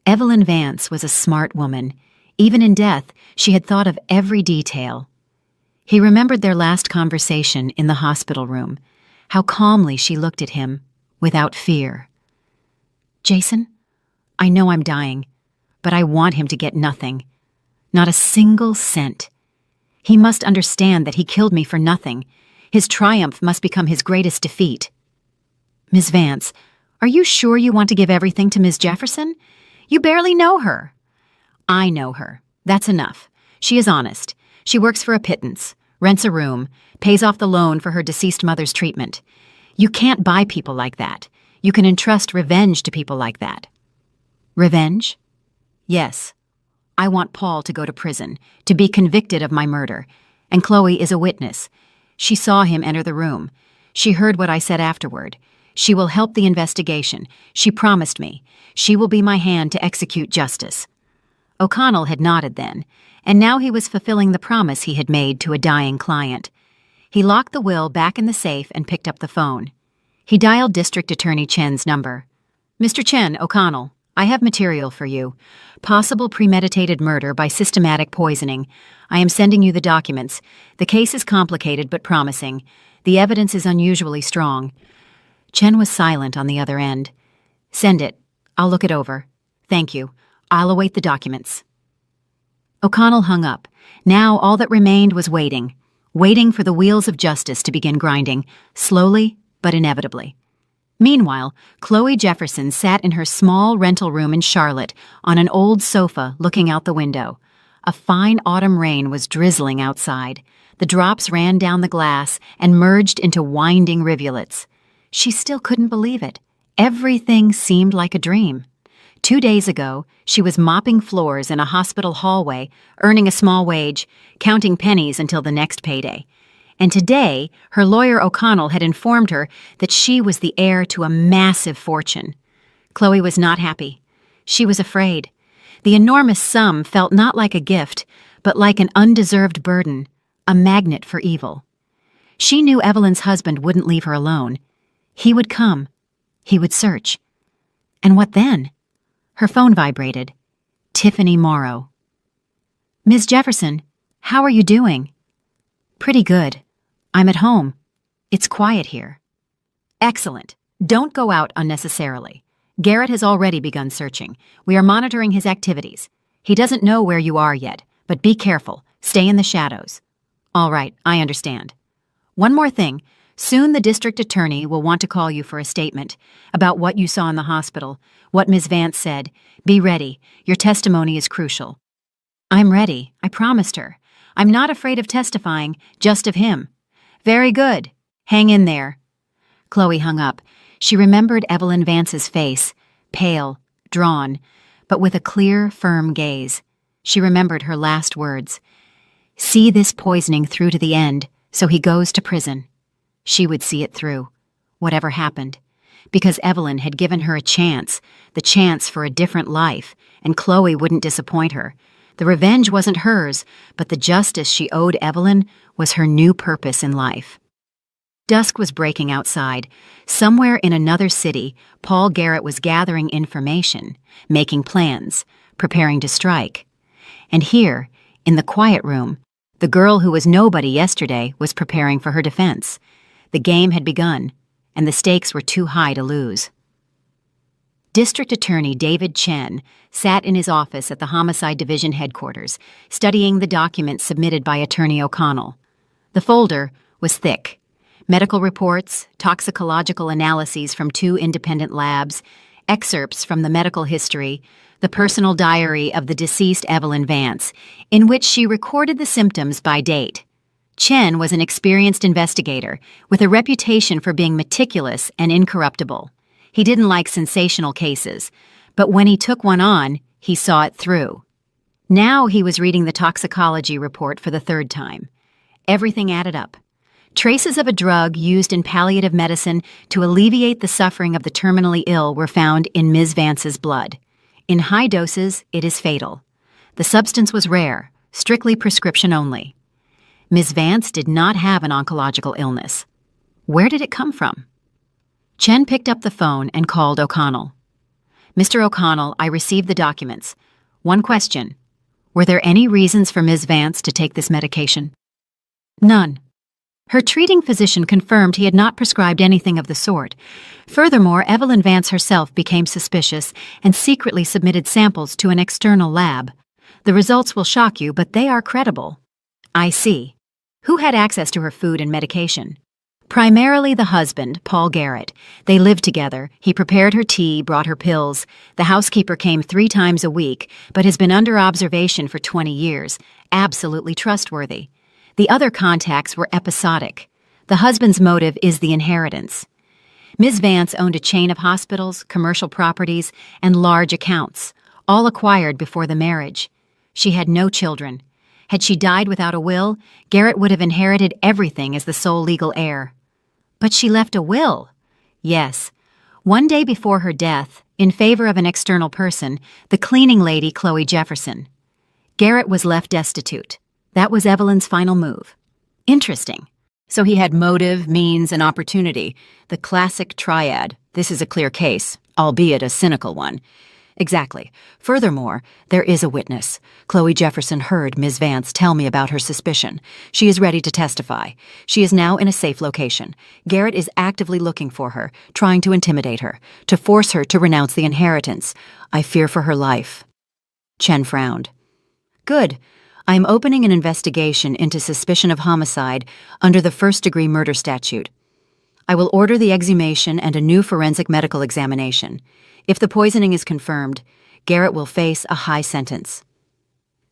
Evelyn Vance was a smart woman. Even in death, she had thought of every detail. He remembered their last conversation in the hospital room, how calmly she looked at him, without fear. Jason, I know I'm dying, but I want him to get nothing. Not a single cent. He must understand that he killed me for nothing. His triumph must become his greatest defeat. Ms. Vance, are you sure you want to give everything to Ms. Jefferson? You barely know her. I know her. That's enough. She is honest. She works for a pittance, rents a room, pays off the loan for her deceased mother's treatment. You can't buy people like that. You can entrust revenge to people like that. Revenge? Yes. I want Paul to go to prison, to be convicted of my murder. And Chloe is a witness. She saw him enter the room. She heard what I said afterward. She will help the investigation. She promised me. She will be my hand to execute justice. O'Connell had nodded then, and now he was fulfilling the promise he had made to a dying client. He locked the will back in the safe and picked up the phone. He dialed District Attorney Chen's number. Mr. Chen, O'Connell, I have material for you. Possible premeditated murder by systematic poisoning. I am sending you the documents. The case is complicated but promising. The evidence is unusually strong. Chen was silent on the other end. Send it. I'll look it over. Thank you. I'll await the documents. O'Connell hung up. Now all that remained was waiting. Waiting for the wheels of justice to begin grinding, slowly but inevitably. Meanwhile, Chloe Jefferson sat in her small rental room in Charlotte on an old sofa looking out the window. A fine autumn rain was drizzling outside. The drops ran down the glass and merged into winding rivulets. She still couldn't believe it. Everything seemed like a dream. 2 days ago, she was mopping floors in a hospital hallway, earning a small wage, counting pennies until the next payday. And today, her lawyer O'Connell had informed her that she was the heir to a massive fortune. Chloe was not happy. She was afraid. The enormous sum felt not like a gift, but like an undeserved burden, a magnet for evil. She knew Evelyn's husband wouldn't leave her alone. He would come. He would search. And what then? Her phone vibrated. Tiffany Morrow. "Ms. Jefferson, how are you doing?" "Pretty good. I'm at home. It's quiet here." "Excellent. Don't go out unnecessarily. Garrett has already begun searching. We are monitoring his activities. He doesn't know where you are yet, but be careful. Stay in the shadows." "All right, I understand." "One more thing. Soon the district attorney will want to call you for a statement about what you saw in the hospital, what Ms. Vance said. Be ready. Your testimony is crucial." "I'm ready. I promised her. I'm not afraid of testifying, just of him." "Very good. Hang in there." Chloe hung up. She remembered Evelyn Vance's face, pale, drawn, but with a clear, firm gaze. She remembered her last words. "See this poisoning through to the end, so he goes to prison." She would see it through, whatever happened, because Evelyn had given her a chance, the chance for a different life, and Chloe wouldn't disappoint her. The revenge wasn't hers, but the justice she owed Evelyn was her new purpose in life. Dusk was breaking outside. Somewhere in another city, Paul Garrett was gathering information, making plans, preparing to strike. And here, in the quiet room, the girl who was nobody yesterday was preparing for her defense. The game had begun, and the stakes were too high to lose. District Attorney David Chen sat in his office at the Homicide Division headquarters, studying the documents submitted by Attorney O'Connell. The folder was thick. Medical reports, toxicological analyses from 2 independent labs, excerpts from the medical history, the personal diary of the deceased Evelyn Vance, in which she recorded the symptoms by date. Chen was an experienced investigator with a reputation for being meticulous and incorruptible. He didn't like sensational cases, but when he took one on, he saw it through. Now he was reading the toxicology report for the 3rd time. Everything added up. Traces of a drug used in palliative medicine to alleviate the suffering of the terminally ill were found in Ms. Vance's blood. In high doses, it is fatal. The substance was rare, strictly prescription only. Ms. Vance did not have an oncological illness. Where did it come from? Chen picked up the phone and called O'Connell. "Mr. O'Connell, I received the documents. One question. Were there any reasons for Ms. Vance to take this medication?" "None." Her treating physician confirmed he had not prescribed anything of the sort. Furthermore, Evelyn Vance herself became suspicious and secretly submitted samples to an external lab. The results will shock you, but they are credible. "I see. Who had access to her food and medication?" "Primarily the husband, Paul Garrett. They lived together. He prepared her tea, brought her pills. The housekeeper came 3 times a week, but has been under observation for 20 years. Absolutely trustworthy. The other contacts were episodic. The husband's motive is the inheritance. Ms. Vance owned a chain of hospitals, commercial properties, and large accounts, all acquired before the marriage. She had no children. Had she died without a will, Garrett would have inherited everything as the sole legal heir. But she left a will. Yes. One day before her death, in favor of an external person, the cleaning lady Chloe Jefferson. Garrett was left destitute. That was Evelyn's final move. Interesting. So he had motive, means, and opportunity. The classic triad. This is a clear case, albeit a cynical one. Exactly. Furthermore, there is a witness. Chloe Jefferson heard Ms. Vance tell me about her suspicion. She is ready to testify. She is now in a safe location. Garrett is actively looking for her, trying to intimidate her, to force her to renounce the inheritance. I fear for her life. Chen frowned. Good. I am opening an investigation into suspicion of homicide under the first-degree murder statute. I will order the exhumation and a new forensic medical examination. If the poisoning is confirmed, Garrett will face a high sentence.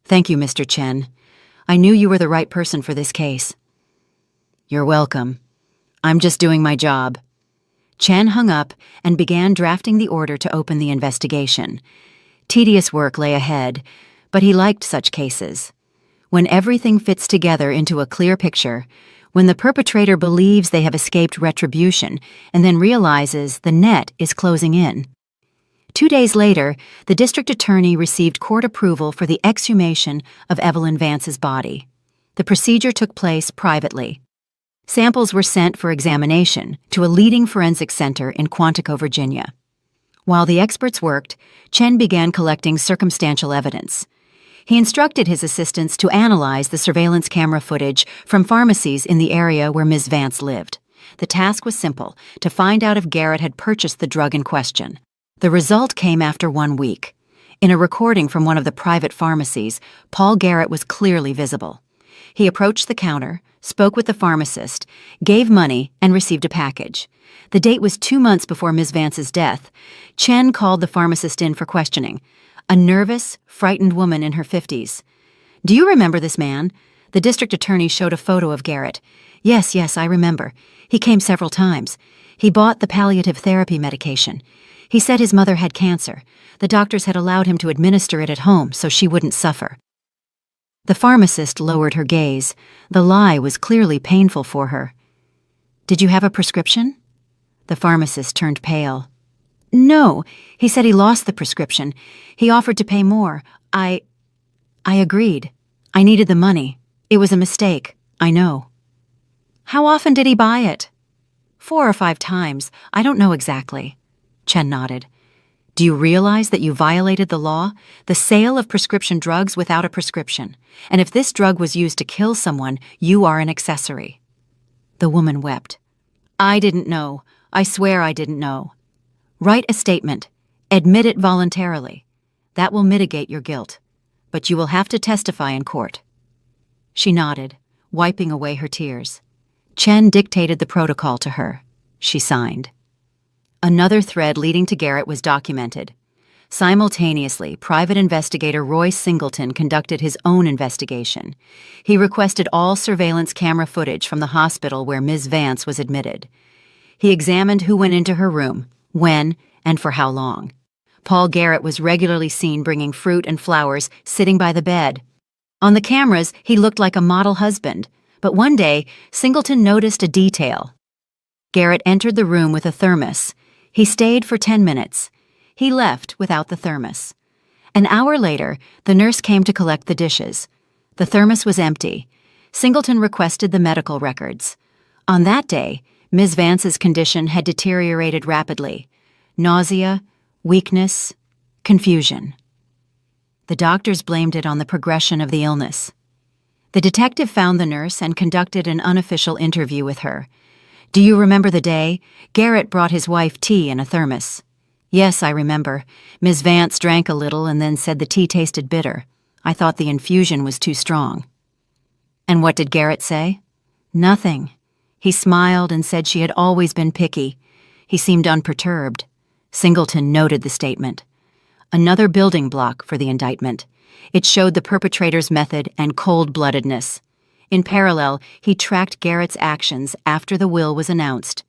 Thank you, Mr. Chen. I knew you were the right person for this case. You're welcome. I'm just doing my job. Chen hung up and began drafting the order to open the investigation. Tedious work lay ahead, but he liked such cases. When everything fits together into a clear picture, when the perpetrator believes they have escaped retribution and then realizes the net is closing in. 2 days later, the district attorney received court approval for the exhumation of Evelyn Vance's body. The procedure took place privately. Samples were sent for examination to a leading forensic center in Quantico, Virginia. While the experts worked, Chen began collecting circumstantial evidence. He instructed his assistants to analyze the surveillance camera footage from pharmacies in the area where Ms. Vance lived. The task was simple: to find out if Garrett had purchased the drug in question. The result came after 1 week. In a recording from one of the private pharmacies, Paul Garrett was clearly visible. He approached the counter, spoke with the pharmacist, gave money, and received a package. The date was 2 months before Ms. Vance's death. Chen called the pharmacist in for questioning. A nervous, frightened woman in her 50s. "Do you remember this man?" The district attorney showed a photo of Garrett. Yes, I remember. He came several times. He bought the palliative therapy medication. He said his mother had cancer. The doctors had allowed him to administer it at home so she wouldn't suffer." The pharmacist lowered her gaze. The lie was clearly painful for her. "Did you have a prescription?" The pharmacist turned pale. "No, he said he lost the prescription. He offered to pay more. I agreed. I needed the money. It was a mistake, I know." "How often did he buy it?" 4 or 5 times. I don't know exactly." Chen nodded. "Do you realize that you violated the law? The sale of prescription drugs without a prescription. And if this drug was used to kill someone, you are an accessory." The woman wept. "I didn't know. I swear I didn't know." "Write a statement. Admit it voluntarily. That will mitigate your guilt. But you will have to testify in court." She nodded, wiping away her tears. Chen dictated the protocol to her. She signed. Another thread leading to Garrett was documented. Simultaneously, private investigator Roy Singleton conducted his own investigation. He requested all surveillance camera footage from the hospital where Ms. Vance was admitted. He examined who went into her room, when, and for how long. Paul Garrett was regularly seen bringing fruit and flowers, sitting by the bed. On the cameras, he looked like a model husband, but one day, Singleton noticed a detail. Garrett entered the room with a thermos. He stayed for 10 minutes. He left without the thermos. An hour later, the nurse came to collect the dishes. The thermos was empty. Singleton requested the medical records. On that day, Ms. Vance's condition had deteriorated rapidly. Nausea, weakness, confusion. The doctors blamed it on the progression of the illness. The detective found the nurse and conducted an unofficial interview with her. "Do you remember the day? Garrett brought his wife tea in a thermos." "Yes, I remember. Ms. Vance drank a little and then said the tea tasted bitter. I thought the infusion was too strong." "And what did Garrett say?" "Nothing. He smiled and said she had always been picky. He seemed unperturbed." Singleton noted the statement. Another building block for the indictment. It showed the perpetrator's method and cold-bloodedness. In parallel, he tracked Garrett's actions after the will was announced.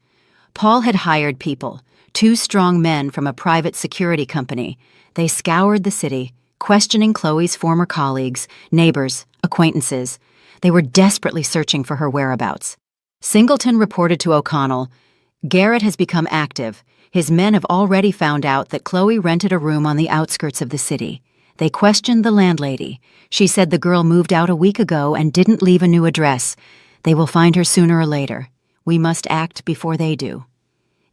Paul had hired people, 2 strong men from a private security company. They scoured the city, questioning Chloe's former colleagues, neighbors, acquaintances. They were desperately searching for her whereabouts. Singleton reported to O'Connell, "Garrett has become active. His men have already found out that Chloe rented a room on the outskirts of the city. They questioned the landlady. She said the girl moved out a week ago and didn't leave a new address. They will find her sooner or later. We must act before they do."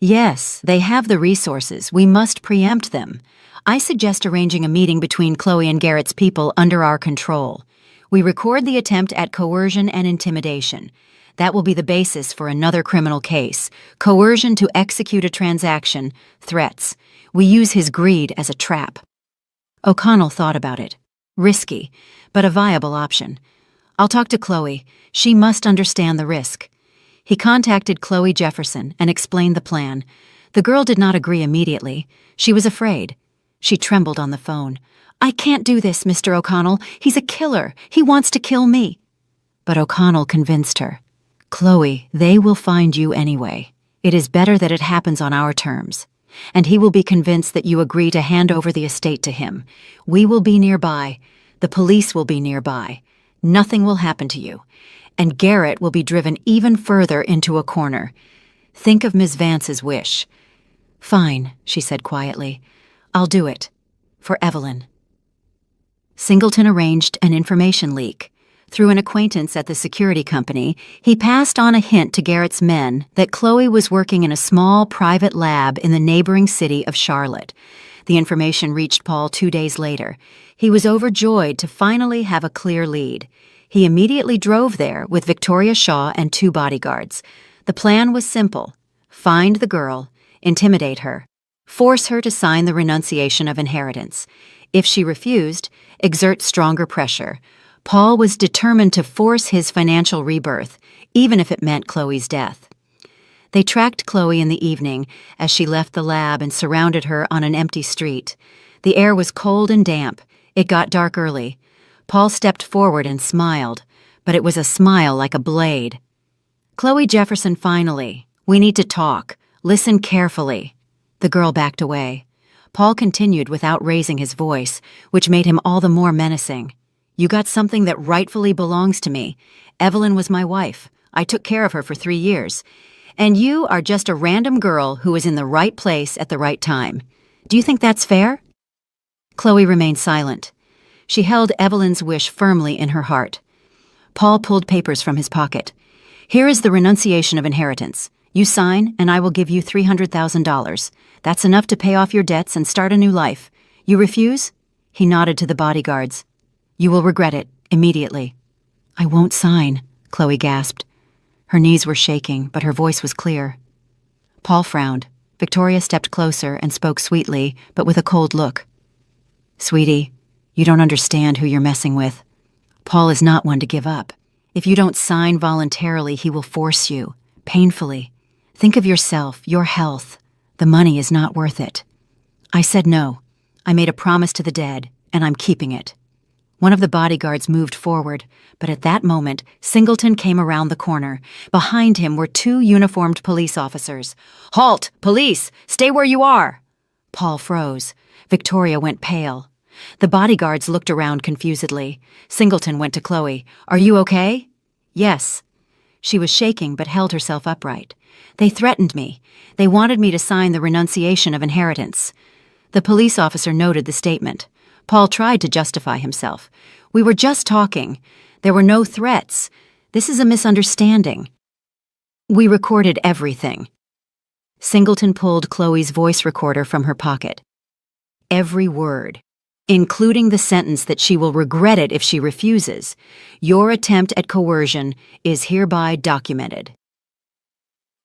"Yes, they have the resources. We must preempt them. I suggest arranging a meeting between Chloe and Garrett's people under our control. We record the attempt at coercion and intimidation. That will be the basis for another criminal case. Coercion to execute a transaction, threats. We use his greed as a trap." O'Connell thought about it. Risky, but a viable option. "I'll talk to Chloe. She must understand the risk." He contacted Chloe Jefferson and explained the plan. The girl did not agree immediately. She was afraid. She trembled on the phone. "I can't do this, Mr. O'Connell. He's a killer. He wants to kill me." But O'Connell convinced her. "Chloe, they will find you anyway. It is better that it happens on our terms. And he will be convinced that you agree to hand over the estate to him. We will be nearby. The police will be nearby. Nothing will happen to you. And Garrett will be driven even further into a corner. Think of Ms. Vance's wish." "Fine," she said quietly. "I'll do it. For Evelyn." Singleton arranged an information leak. Through an acquaintance at the security company, he passed on a hint to Garrett's men that Chloe was working in a small private lab in the neighboring city of Charlotte. The information reached Paul 2 days later. He was overjoyed to finally have a clear lead. He immediately drove there with Victoria Shaw and 2 bodyguards. The plan was simple: find the girl, intimidate her, force her to sign the renunciation of inheritance. If she refused, exert stronger pressure. Paul was determined to force his financial rebirth, even if it meant Chloe's death. They tracked Chloe in the evening as she left the lab and surrounded her on an empty street. The air was cold and damp. It got dark early. Paul stepped forward and smiled, but it was a smile like a blade. "Chloe Jefferson, finally. We need to talk. Listen carefully." The girl backed away. Paul continued without raising his voice, which made him all the more menacing. "You got something that rightfully belongs to me. Evelyn was my wife. I took care of her for 3 years. And you are just a random girl who was in the right place at the right time. Do you think that's fair?" Chloe remained silent. She held Evelyn's wish firmly in her heart. Paul pulled papers from his pocket. "Here is the renunciation of inheritance. You sign, and I will give you $300,000. That's enough to pay off your debts and start a new life. You refuse?" He nodded to the bodyguards. "You will regret it, immediately." "I won't sign," Chloe gasped. Her knees were shaking, but her voice was clear. Paul frowned. Victoria stepped closer and spoke sweetly, but with a cold look. "Sweetie, you don't understand who you're messing with. Paul is not one to give up. If you don't sign voluntarily, he will force you, painfully. Think of yourself, your health. The money is not worth it." I said no. I made a promise to the dead, and I'm keeping it. One of the bodyguards moved forward, but at that moment, Singleton came around the corner. Behind him were 2 uniformed police officers. "Halt! Police! Stay where you are!" Paul froze. Victoria went pale. The bodyguards looked around confusedly. Singleton went to Chloe. "Are you okay?" "Yes." She was shaking but held herself upright. "They threatened me. They wanted me to sign the renunciation of inheritance." The police officer noted the statement. Paul tried to justify himself. "We were just talking. There were no threats. This is a misunderstanding. We recorded everything." Singleton pulled Chloe's voice recorder from her pocket. "Every word, including the sentence that she will regret it if she refuses. Your attempt at coercion is hereby documented."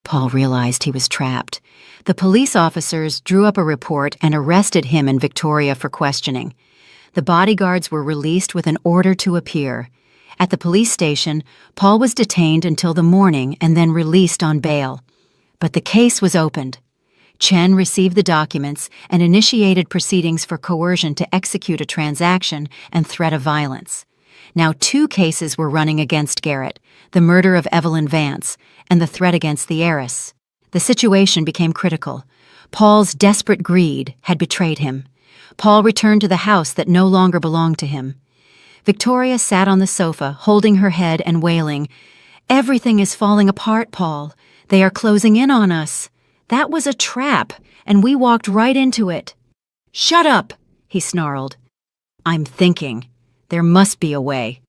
Paul realized he was trapped. The police officers drew up a report and arrested him and Victoria for questioning. The bodyguards were released with an order to appear. At the police station, Paul was detained until the morning and then released on bail. But the case was opened. Chen received the documents and initiated proceedings for coercion to execute a transaction and threat of violence. Now 2 cases were running against Garrett: the murder of Evelyn Vance and the threat against the heiress. The situation became critical. Paul's desperate greed had betrayed him. Paul returned to the house that no longer belonged to him. Victoria sat on the sofa, holding her head and wailing. "Everything is falling apart, Paul. They are closing in on us. That was a trap, and we walked right into it." "Shut up," he snarled. "I'm thinking. There must be a way."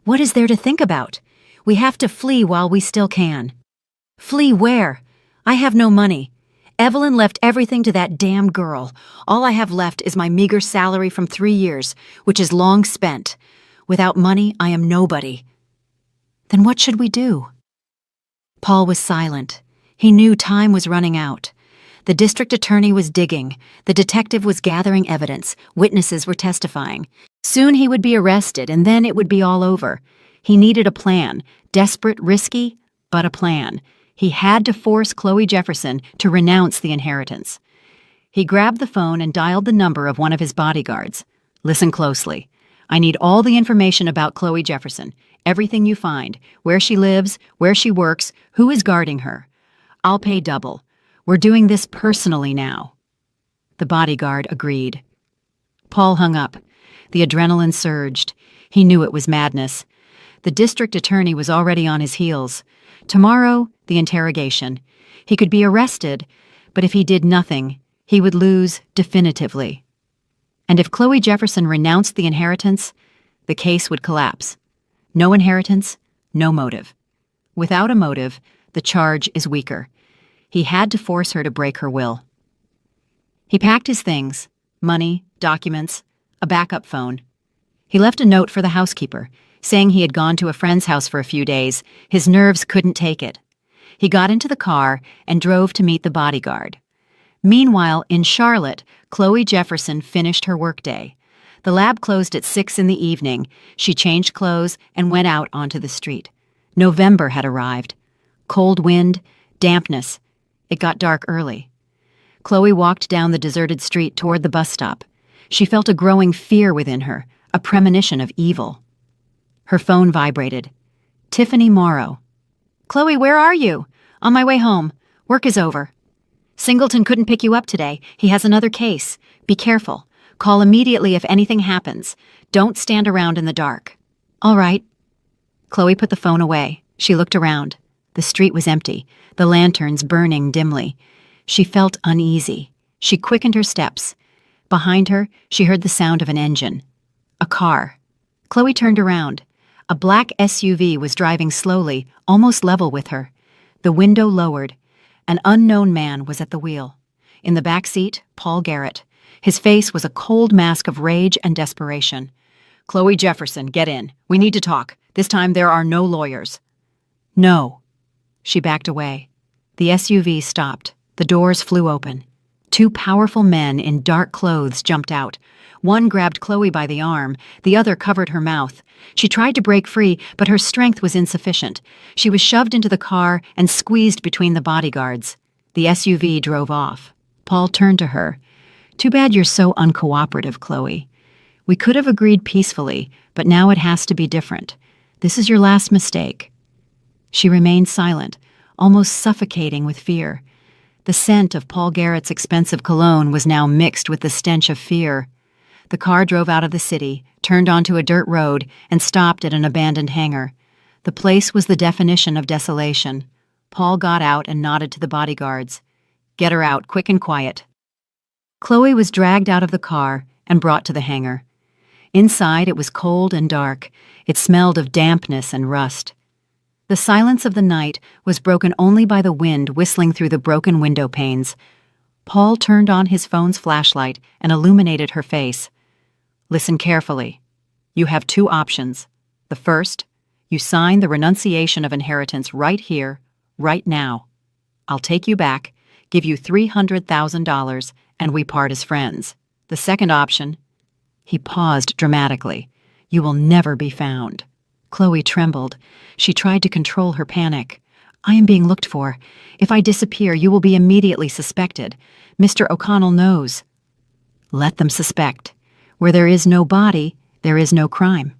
"What is there to think about? We have to flee while we still can." "Flee where? I have no money. Evelyn left everything to that damn girl. All I have left is my meager salary from 3 years, which is long spent. Without money, I am nobody." "Then what should we do?" Paul was silent. He knew time was running out. The district attorney was digging. The detective was gathering evidence. Witnesses were testifying. Soon he would be arrested, and then it would be all over. He needed a plan. Desperate, risky, but a plan. He had to force Chloe Jefferson to renounce the inheritance. He grabbed the phone and dialed the number of one of his bodyguards. "Listen closely. I need all the information about Chloe Jefferson. Everything you find. Where she lives, where she works, who is guarding her. I'll pay double. We're doing this personally now." The bodyguard agreed. Paul hung up. The adrenaline surged. He knew it was madness. The district attorney was already on his heels. Tomorrow, the interrogation. He could be arrested, but if he did nothing, he would lose definitively. And if Chloe Jefferson renounced the inheritance, the case would collapse. No inheritance, no motive. Without a motive, the charge is weaker. He had to force her to break her will. He packed his things, money, documents, a backup phone. He left a note for the housekeeper, saying he had gone to a friend's house for a few days. His nerves couldn't take it. He got into the car and drove to meet the bodyguard. Meanwhile, in Charlotte, Chloe Jefferson finished her workday. The lab closed at 6 in the evening. She changed clothes and went out onto the street. November had arrived. Cold wind, dampness. It got dark early. Chloe walked down the deserted street toward the bus stop. She felt a growing fear within her, a premonition of evil. Her phone vibrated. Tiffany Morrow. "Chloe, where are you?" "On my way home. Work is over." "Singleton couldn't pick you up today. He has another case. Be careful. Call immediately if anything happens. Don't stand around in the dark." "All right." Chloe put the phone away. She looked around. The street was empty, the lanterns burning dimly. She felt uneasy. She quickened her steps. Behind her, she heard the sound of an engine. A car. Chloe turned around. A black SUV was driving slowly, almost level with her. The window lowered. An unknown man was at the wheel. In the back seat, Paul Garrett. His face was a cold mask of rage and desperation. "Chloe Jefferson, get in. We need to talk. This time there are no lawyers." "No." She backed away. The SUV stopped. The doors flew open. Two powerful men in dark clothes jumped out. One grabbed Chloe by the arm, the other covered her mouth. She tried to break free, but her strength was insufficient. She was shoved into the car and squeezed between the bodyguards. The SUV drove off. Paul turned to her. "Too bad you're so uncooperative, Chloe. We could have agreed peacefully, but now it has to be different. This is your last mistake." She remained silent, almost suffocating with fear. The scent of Paul Garrett's expensive cologne was now mixed with the stench of fear. The car drove out of the city, turned onto a dirt road, and stopped at an abandoned hangar. The place was the definition of desolation. Paul got out and nodded to the bodyguards. "Get her out, quick and quiet." Chloe was dragged out of the car and brought to the hangar. Inside, it was cold and dark. It smelled of dampness and rust. The silence of the night was broken only by the wind whistling through the broken window panes. Paul turned on his phone's flashlight and illuminated her face. "Listen carefully. You have two options. The first, you sign the renunciation of inheritance right here, right now. I'll take you back, give you $300,000, and we part as friends. The second option..." He paused dramatically. "You will never be found." Chloe trembled. She tried to control her panic. "I am being looked for. If I disappear, you will be immediately suspected. Mr. O'Connell knows." "Let them suspect. Where there is no body, there is no crime."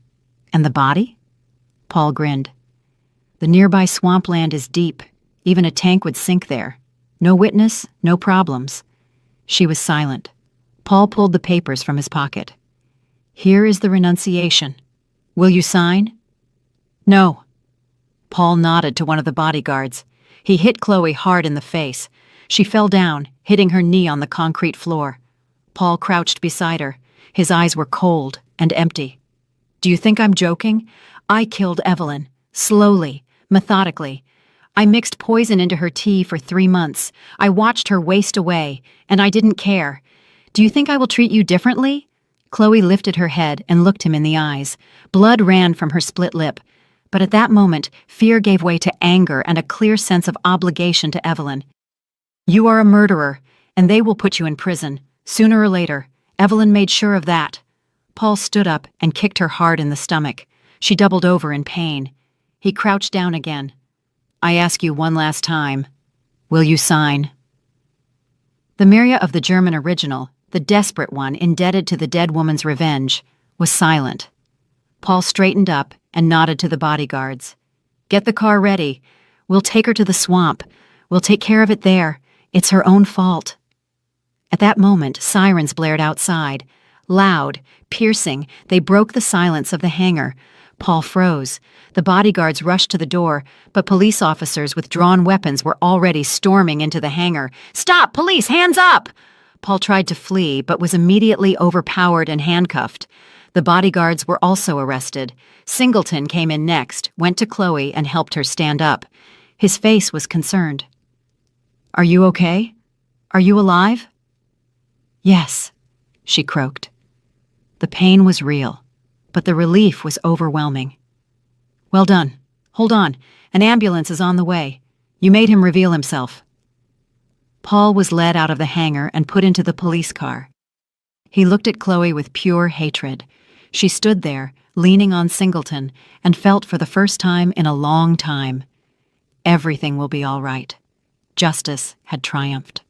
"And the body?" Paul grinned. "The nearby swampland is deep. Even a tank would sink there. No witness, no problems." She was silent. Paul pulled the papers from his pocket. "Here is the renunciation. Will you sign?" "No." Paul nodded to one of the bodyguards. He hit Chloe hard in the face. She fell down, hitting her knee on the concrete floor. Paul crouched beside her. His eyes were cold and empty. "Do you think I'm joking? I killed Evelyn. Slowly, methodically. I mixed poison into her tea for 3 months. I watched her waste away, and I didn't care. Do you think I will treat you differently?" Chloe lifted her head and looked him in the eyes. Blood ran from her split lip. But at that moment, fear gave way to anger and a clear sense of obligation to Evelyn. "You are a murderer, and they will put you in prison, sooner or later. Evelyn made sure of that." Paul stood up and kicked her hard in the stomach. She doubled over in pain. He crouched down again. "I ask you one last time. Will you sign?" The Miria of the German original, the desperate one indebted to the dead woman's revenge, was silent. Paul straightened up and nodded to the bodyguards. "Get the car ready. We'll take her to the swamp. We'll take care of it there. It's her own fault." At that moment, sirens blared outside. Loud, piercing, they broke the silence of the hangar. Paul froze. The bodyguards rushed to the door, but police officers with drawn weapons were already storming into the hangar. "Stop! Police! Hands up!" Paul tried to flee, but was immediately overpowered and handcuffed. The bodyguards were also arrested. Singleton came in next, went to Chloe, and helped her stand up. His face was concerned. "Are you okay? Are you alive?" "Yes," she croaked. The pain was real, but the relief was overwhelming. "Well done. Hold on. An ambulance is on the way. You made him reveal himself." Paul was led out of the hangar and put into the police car. He looked at Chloe with pure hatred. She stood there, leaning on Singleton, and felt for the first time in a long time, everything will be all right. Justice had triumphed.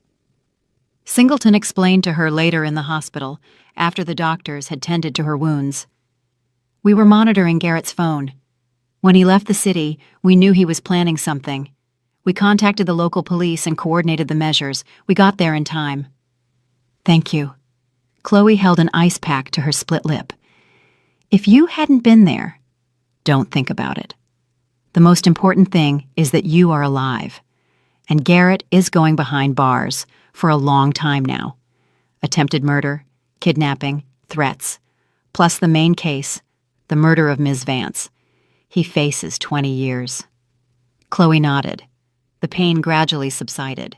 Singleton explained to her later in the hospital, after the doctors had tended to her wounds. "We were monitoring Garrett's phone. When he left the city, we knew he was planning something. We contacted the local police and coordinated the measures. We got there in time." "Thank you." Chloe held an ice pack to her split lip. "If you hadn't been there, don't think about it. The most important thing is that you are alive. And Garrett is going behind bars for a long time now. Attempted murder, kidnapping, threats, plus the main case, the murder of Ms. Vance. He faces 20 years. Chloe nodded. The pain gradually subsided.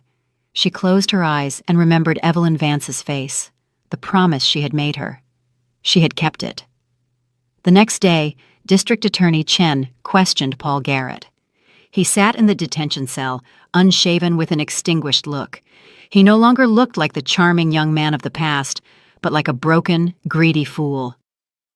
She closed her eyes and remembered Evelyn Vance's face, the promise she had made her. She had kept it. The next day, District Attorney Chen questioned Paul Garrett. He sat in the detention cell, unshaven with an extinguished look. He no longer looked like the charming young man of the past, but like a broken, greedy fool.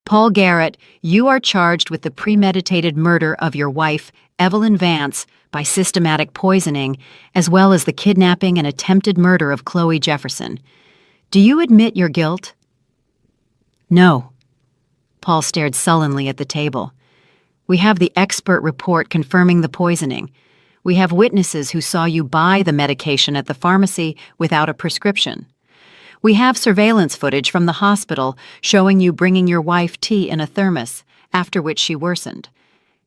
"Paul Garrett, you are charged with the premeditated murder of your wife, Evelyn Vance, by systematic poisoning, as well as the kidnapping and attempted murder of Chloe Jefferson. Do you admit your guilt?" "No." Paul stared sullenly at the table. "We have the expert report confirming the poisoning. We have witnesses who saw you buy the medication at the pharmacy without a prescription. We have surveillance footage from the hospital showing you bringing your wife tea in a thermos, after which she worsened.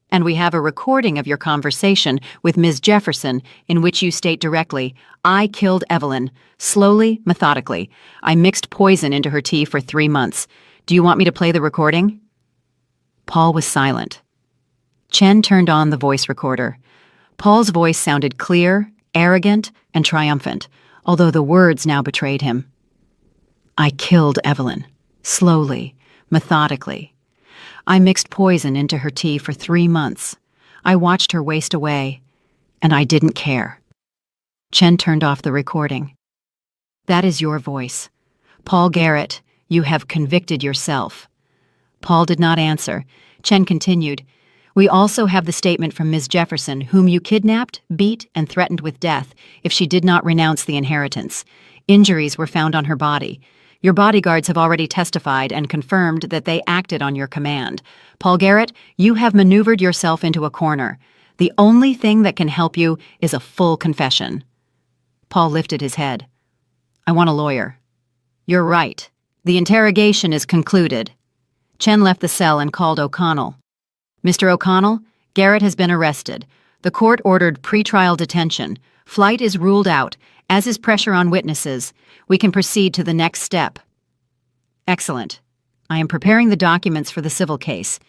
And we have a recording of your conversation with Ms. Jefferson in which you state directly, 'I killed Evelyn, slowly, methodically. I mixed poison into her tea for 3 months. Do you want me to play the recording?'" Paul was silent. Chen turned on the voice recorder. Paul's voice sounded clear, arrogant, and triumphant, although the words now betrayed him. "I killed Evelyn, slowly, methodically. I mixed poison into her tea for 3 months. I watched her waste away, and I didn't care." Chen turned off the recording. "That is your voice. Paul Garrett, you have convicted yourself." Paul did not answer. Chen continued, "We also have the statement from Ms. Jefferson, whom you kidnapped, beat, and threatened with death if she did not renounce the inheritance. Injuries were found on her body. Your bodyguards have already testified and confirmed that they acted on your command. Paul Garrett, you have maneuvered yourself into a corner. The only thing that can help you is a full confession." Paul lifted his head. "I want a lawyer." "You're right. The interrogation is concluded." Chen left the cell and called O'Connell. "Mr. O'Connell, Garrett has been arrested. The court ordered pretrial detention. Flight is ruled out, as is pressure on witnesses. We can proceed to the next step." "Excellent. I am preparing the documents for the civil case.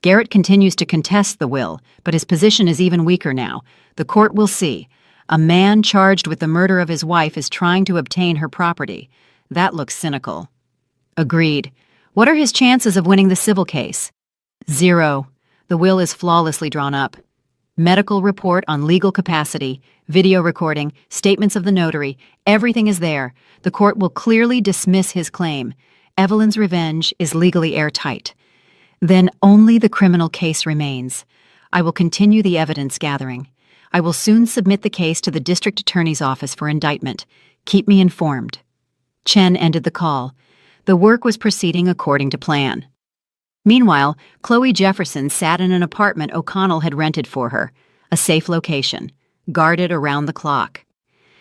Garrett continues to contest the will, but his position is even weaker now. The court will see. A man charged with the murder of his wife is trying to obtain her property. That looks cynical." "Agreed. What are his chances of winning the civil case?" "0. The will is flawlessly drawn up. Medical report on legal capacity, video recording, statements of the notary, everything is there. The court will clearly dismiss his claim. Evelyn's revenge is legally airtight. Then only the criminal case remains. I will continue the evidence gathering. I will soon submit the case to the district attorney's office for indictment. Keep me informed." Chen ended the call. The work was proceeding according to plan. Meanwhile, Chloe Jefferson sat in an apartment O'Connell had rented for her, a safe location, guarded around the clock.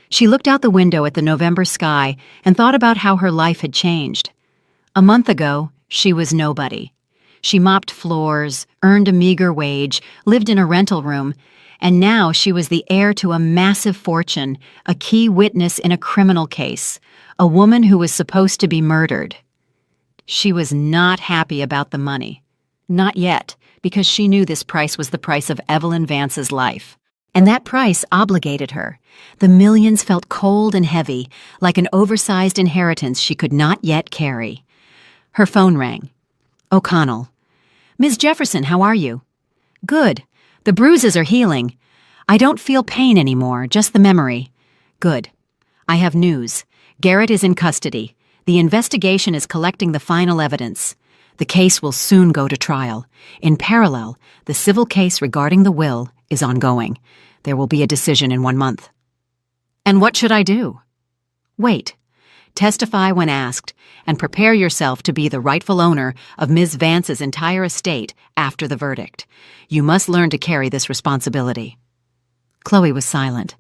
She looked out the window at the November sky and thought about how her life had changed. A month ago, she was nobody. She mopped floors, earned a meager wage, lived in a rental room, and now she was the heir to a massive fortune, a key witness in a criminal case, a woman who was supposed to be murdered. She was not happy about the money. Not yet, because she knew this price was the price of Evelyn Vance's life. And that price obligated her. The millions felt cold and heavy, like an oversized inheritance she could not yet carry. Her phone rang. O'Connell. "Ms. Jefferson, how are you?" "Good. The bruises are healing. I don't feel pain anymore, just the memory." "Good. I have news. Garrett is in custody. The investigation is collecting the final evidence. The case will soon go to trial. In parallel, the civil case regarding the will is ongoing. There will be a decision in 1 month." "And what should I do?" "Wait. Testify when asked, and prepare yourself to be the rightful owner of Ms. Vance's entire estate after the verdict. You must learn to carry this responsibility." Chloe was silent.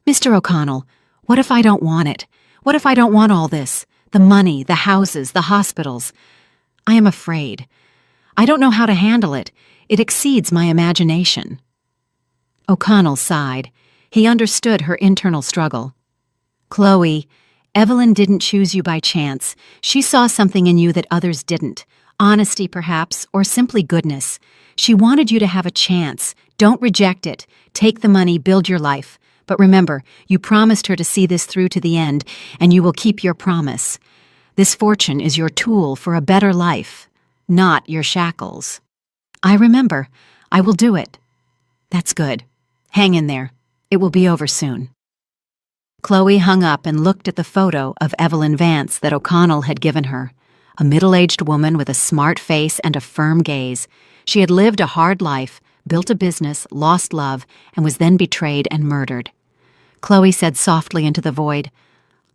"Mr. O'Connell, what if I don't want it? What if I don't want all this? The money, the houses, the hospitals? I am afraid. I don't know how to handle it. It exceeds my imagination." O'Connell sighed. He understood her internal struggle. "Chloe, Evelyn didn't choose you by chance. She saw something in you that others didn't. Honesty, perhaps, or simply goodness. She wanted you to have a chance. Don't reject it. Take the money, build your life. But remember, you promised her to see this through to the end, and you will keep your promise. This fortune is your tool for a better life, not your shackles." "I remember. I will do it." "That's good. Hang in there. It will be over soon." Chloe hung up and looked at the photo of Evelyn Vance that O'Connell had given her. A middle-aged woman with a smart face and a firm gaze. She had lived a hard life, built a business, lost love, and was then betrayed and murdered. Chloe said softly into the void,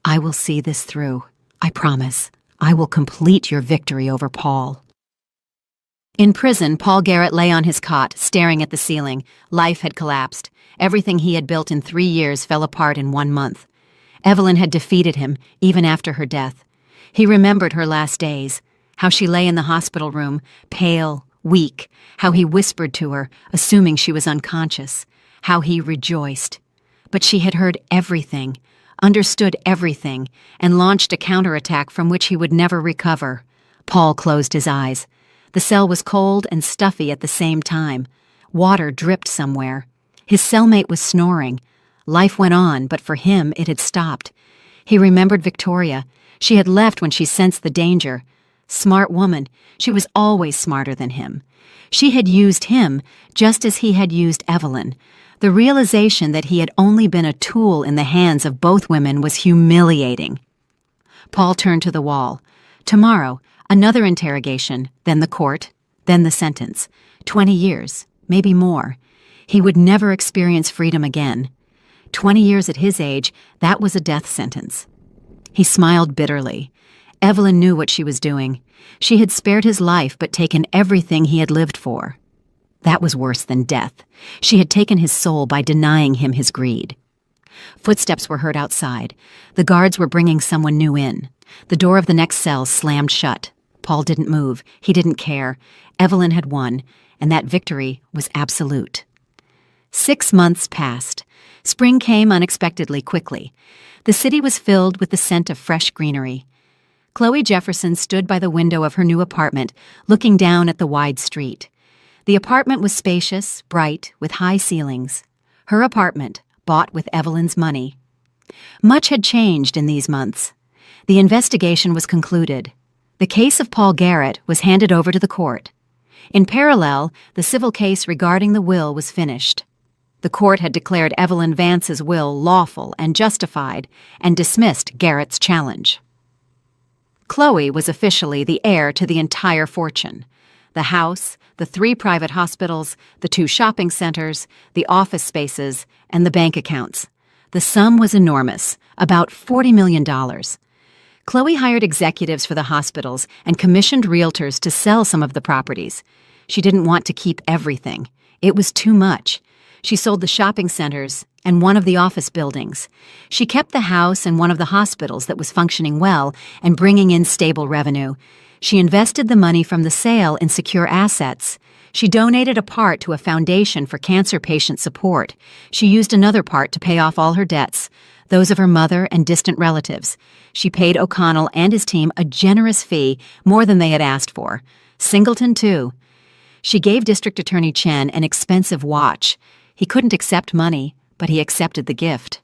"I will see this through. I promise. I will complete your victory over Paul." In prison, Paul Garrett lay on his cot, staring at the ceiling. Life had collapsed. Everything he had built in 3 years fell apart in 1 month. Evelyn had defeated him, even after her death. He remembered her last days, how she lay in the hospital room, pale, weak, how he whispered to her, assuming she was unconscious, how he rejoiced. But she had heard everything, understood everything, and launched a counterattack from which he would never recover. Paul closed his eyes. The cell was cold and stuffy at the same time. Water dripped somewhere. His cellmate was snoring. Life went on, but for him it had stopped. He remembered Victoria. She had left when she sensed the danger. Smart woman, she was always smarter than him. She had used him just as he had used Evelyn. The realization that he had only been a tool in the hands of both women was humiliating. Paul turned to the wall. Tomorrow, another interrogation, then the court, then the sentence. 20 years, maybe more. He would never experience freedom again. 20 years at his age, that was a death sentence. He smiled bitterly. Evelyn knew what she was doing. She had spared his life but taken everything he had lived for. That was worse than death. She had taken his soul by denying him his greed. Footsteps were heard outside. The guards were bringing someone new in. The door of the next cell slammed shut. Paul didn't move. He didn't care. Evelyn had won, and that victory was absolute. 6 months passed. Spring came unexpectedly quickly. The city was filled with the scent of fresh greenery. Chloe Jefferson stood by the window of her new apartment, looking down at the wide street. The apartment was spacious, bright, with high ceilings. Her apartment, bought with Evelyn's money. Much had changed in these months. The investigation was concluded. The case of Paul Garrett was handed over to the court. In parallel, the civil case regarding the will was finished. The court had declared Evelyn Vance's will lawful and justified and dismissed Garrett's challenge. Chloe was officially the heir to the entire fortune. The house, the 3 private hospitals, the 2 shopping centers, the office spaces, and the bank accounts. The sum was enormous, about $40 million. Chloe hired executives for the hospitals and commissioned realtors to sell some of the properties. She didn't want to keep everything. It was too much. She sold the shopping centers and one of the office buildings. She kept the house and one of the hospitals that was functioning well and bringing in stable revenue. She invested the money from the sale in secure assets. She donated a part to a foundation for cancer patient support. She used another part to pay off all her debts. those of her mother and distant relatives. She paid O'Connell and his team a generous fee, more than they had asked for. Singleton, too. She gave District Attorney Chen an expensive watch. He couldn't accept money, but he accepted the gift.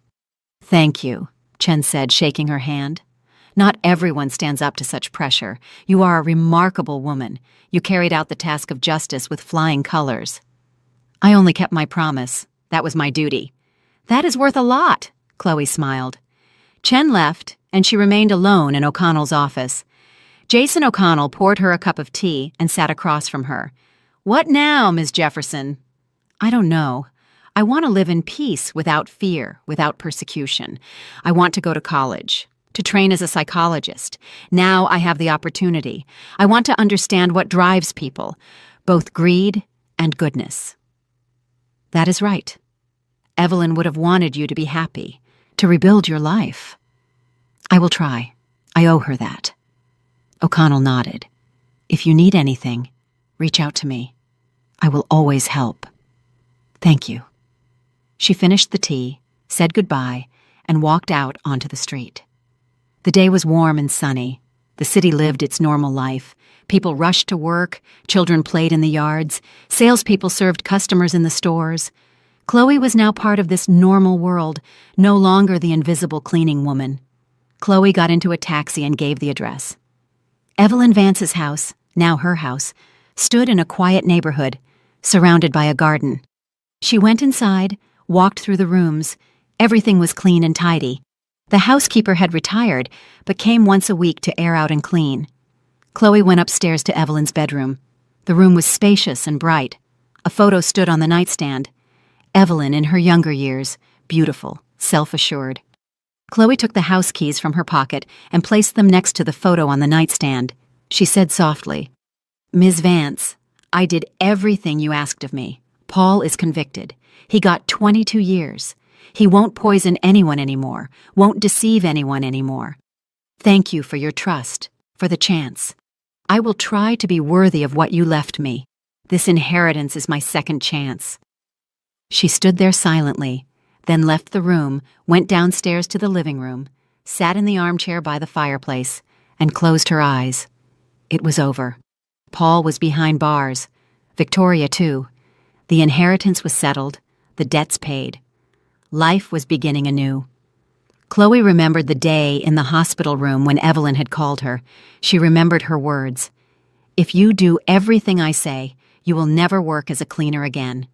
"Thank you," Chen said, shaking her hand. "Not everyone stands up to such pressure. You are a remarkable woman. You carried out the task of justice with flying colors." "I only kept my promise. That was my duty." "That is worth a lot," Chloe smiled. Chen left, and she remained alone in O'Connell's office. Jason O'Connell poured her a cup of tea and sat across from her. "What now, Miss Jefferson?" "I don't know. I want to live in peace without fear, without persecution. I want to go to college, to train as a psychologist. Now I have the opportunity. I want to understand what drives people, both greed and goodness." "That is right. Evelyn would have wanted you to be happy, to rebuild your life." "I will try. I owe her that." O'Connell nodded. "If you need anything, reach out to me. I will always help." "Thank you." She finished the tea, said goodbye, and walked out onto the street. The day was warm and sunny. The city lived its normal life. People rushed to work, children played in the yards, salespeople served customers in the stores. Chloe was now part of this normal world, no longer the invisible cleaning woman. Chloe got into a taxi and gave the address. Evelyn Vance's house, now her house, stood in a quiet neighborhood, surrounded by a garden. She went inside, walked through the rooms. Everything was clean and tidy. The housekeeper had retired, but came once a week to air out and clean. Chloe went upstairs to Evelyn's bedroom. The room was spacious and bright. A photo stood on the nightstand. Evelyn in her younger years, beautiful, self-assured. Chloe took the house keys from her pocket and placed them next to the photo on the nightstand. She said softly, "Ms. Vance, I did everything you asked of me. Paul is convicted. He got 22 years. He won't poison anyone anymore, won't deceive anyone anymore. Thank you for your trust, for the chance. I will try to be worthy of what you left me. This inheritance is my second chance." She stood there silently, then left the room, went downstairs to the living room, sat in the armchair by the fireplace, and closed her eyes. It was over. Paul was behind bars. Victoria, too. The inheritance was settled, the debts paid. Life was beginning anew. Chloe remembered the day in the hospital room when Evelyn had called her. She remembered her words. "If you do everything I say, you will never work as a cleaner again."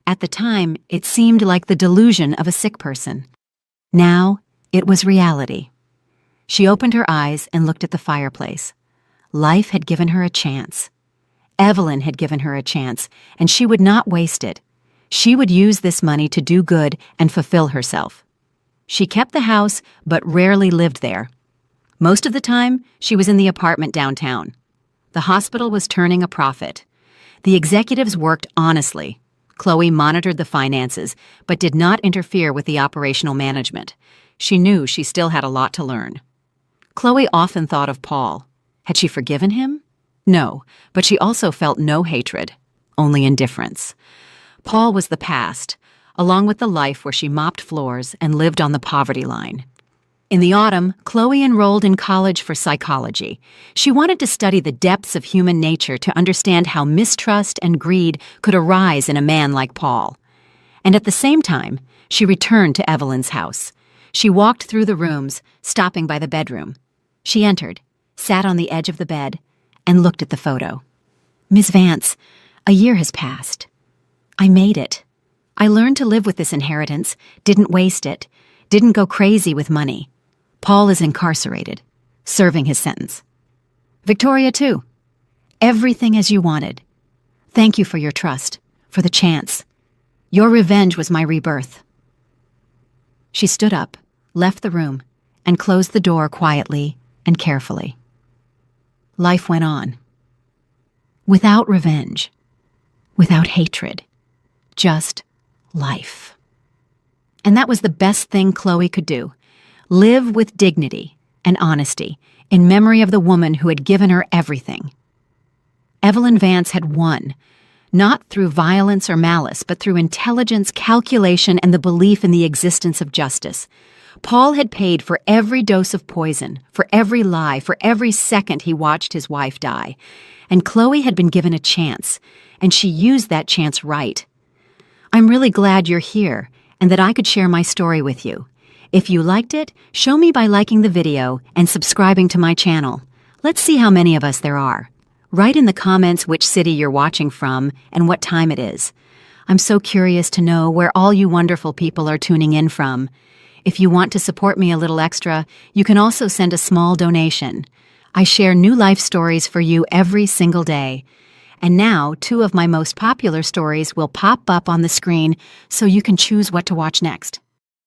At the time, it seemed like the delusion of a sick person. Now, it was reality. She opened her eyes and looked at the fireplace. Life had given her a chance. Evelyn had given her a chance, and she would not waste it. She would use this money to do good and fulfill herself. She kept the house, but rarely lived there. Most of the time, she was in the apartment downtown. The hospital was turning a profit. The executives worked honestly. Chloe monitored the finances, but did not interfere with the operational management. She knew she still had a lot to learn. Chloe often thought of Paul. Had she forgiven him? No, but she also felt no hatred, only indifference. Paul was the past, along with the life where she mopped floors and lived on the poverty line. In the autumn, Chloe enrolled in college for psychology. She wanted to study the depths of human nature to understand how mistrust and greed could arise in a man like Paul. And at the same time, she returned to Evelyn's house. She walked through the rooms, stopping by the bedroom. She entered, sat on the edge of the bed, and looked at the photo. "Miss Vance, a year has passed. I made it. I learned to live with this inheritance, didn't waste it, didn't go crazy with money. Paul is incarcerated, serving his sentence. Victoria, too. Everything as you wanted. Thank you for your trust, for the chance. Your revenge was my rebirth." She stood up, left the room, and closed the door quietly and carefully. Life went on. Without revenge, without hatred, just life. And that was the best thing Chloe could do. Live with dignity and honesty in memory of the woman who had given her everything. Evelyn Vance had won, not through violence or malice, but through intelligence, calculation, and the belief in the existence of justice. Paul had paid for every dose of poison, for every lie, for every second he watched his wife die. And Chloe had been given a chance, and she used that chance right. I'm really glad you're here and that I could share my story with you. If you liked it, show me by liking the video and subscribing to my channel. Let's see how many of us there are. Write in the comments which city you're watching from and what time it is. I'm so curious to know where all you wonderful people are tuning in from. If you want to support me a little extra, you can also send a small donation. I share new life stories for you every single day. And now, 2 of my most popular stories will pop up on the screen so you can choose what to watch next.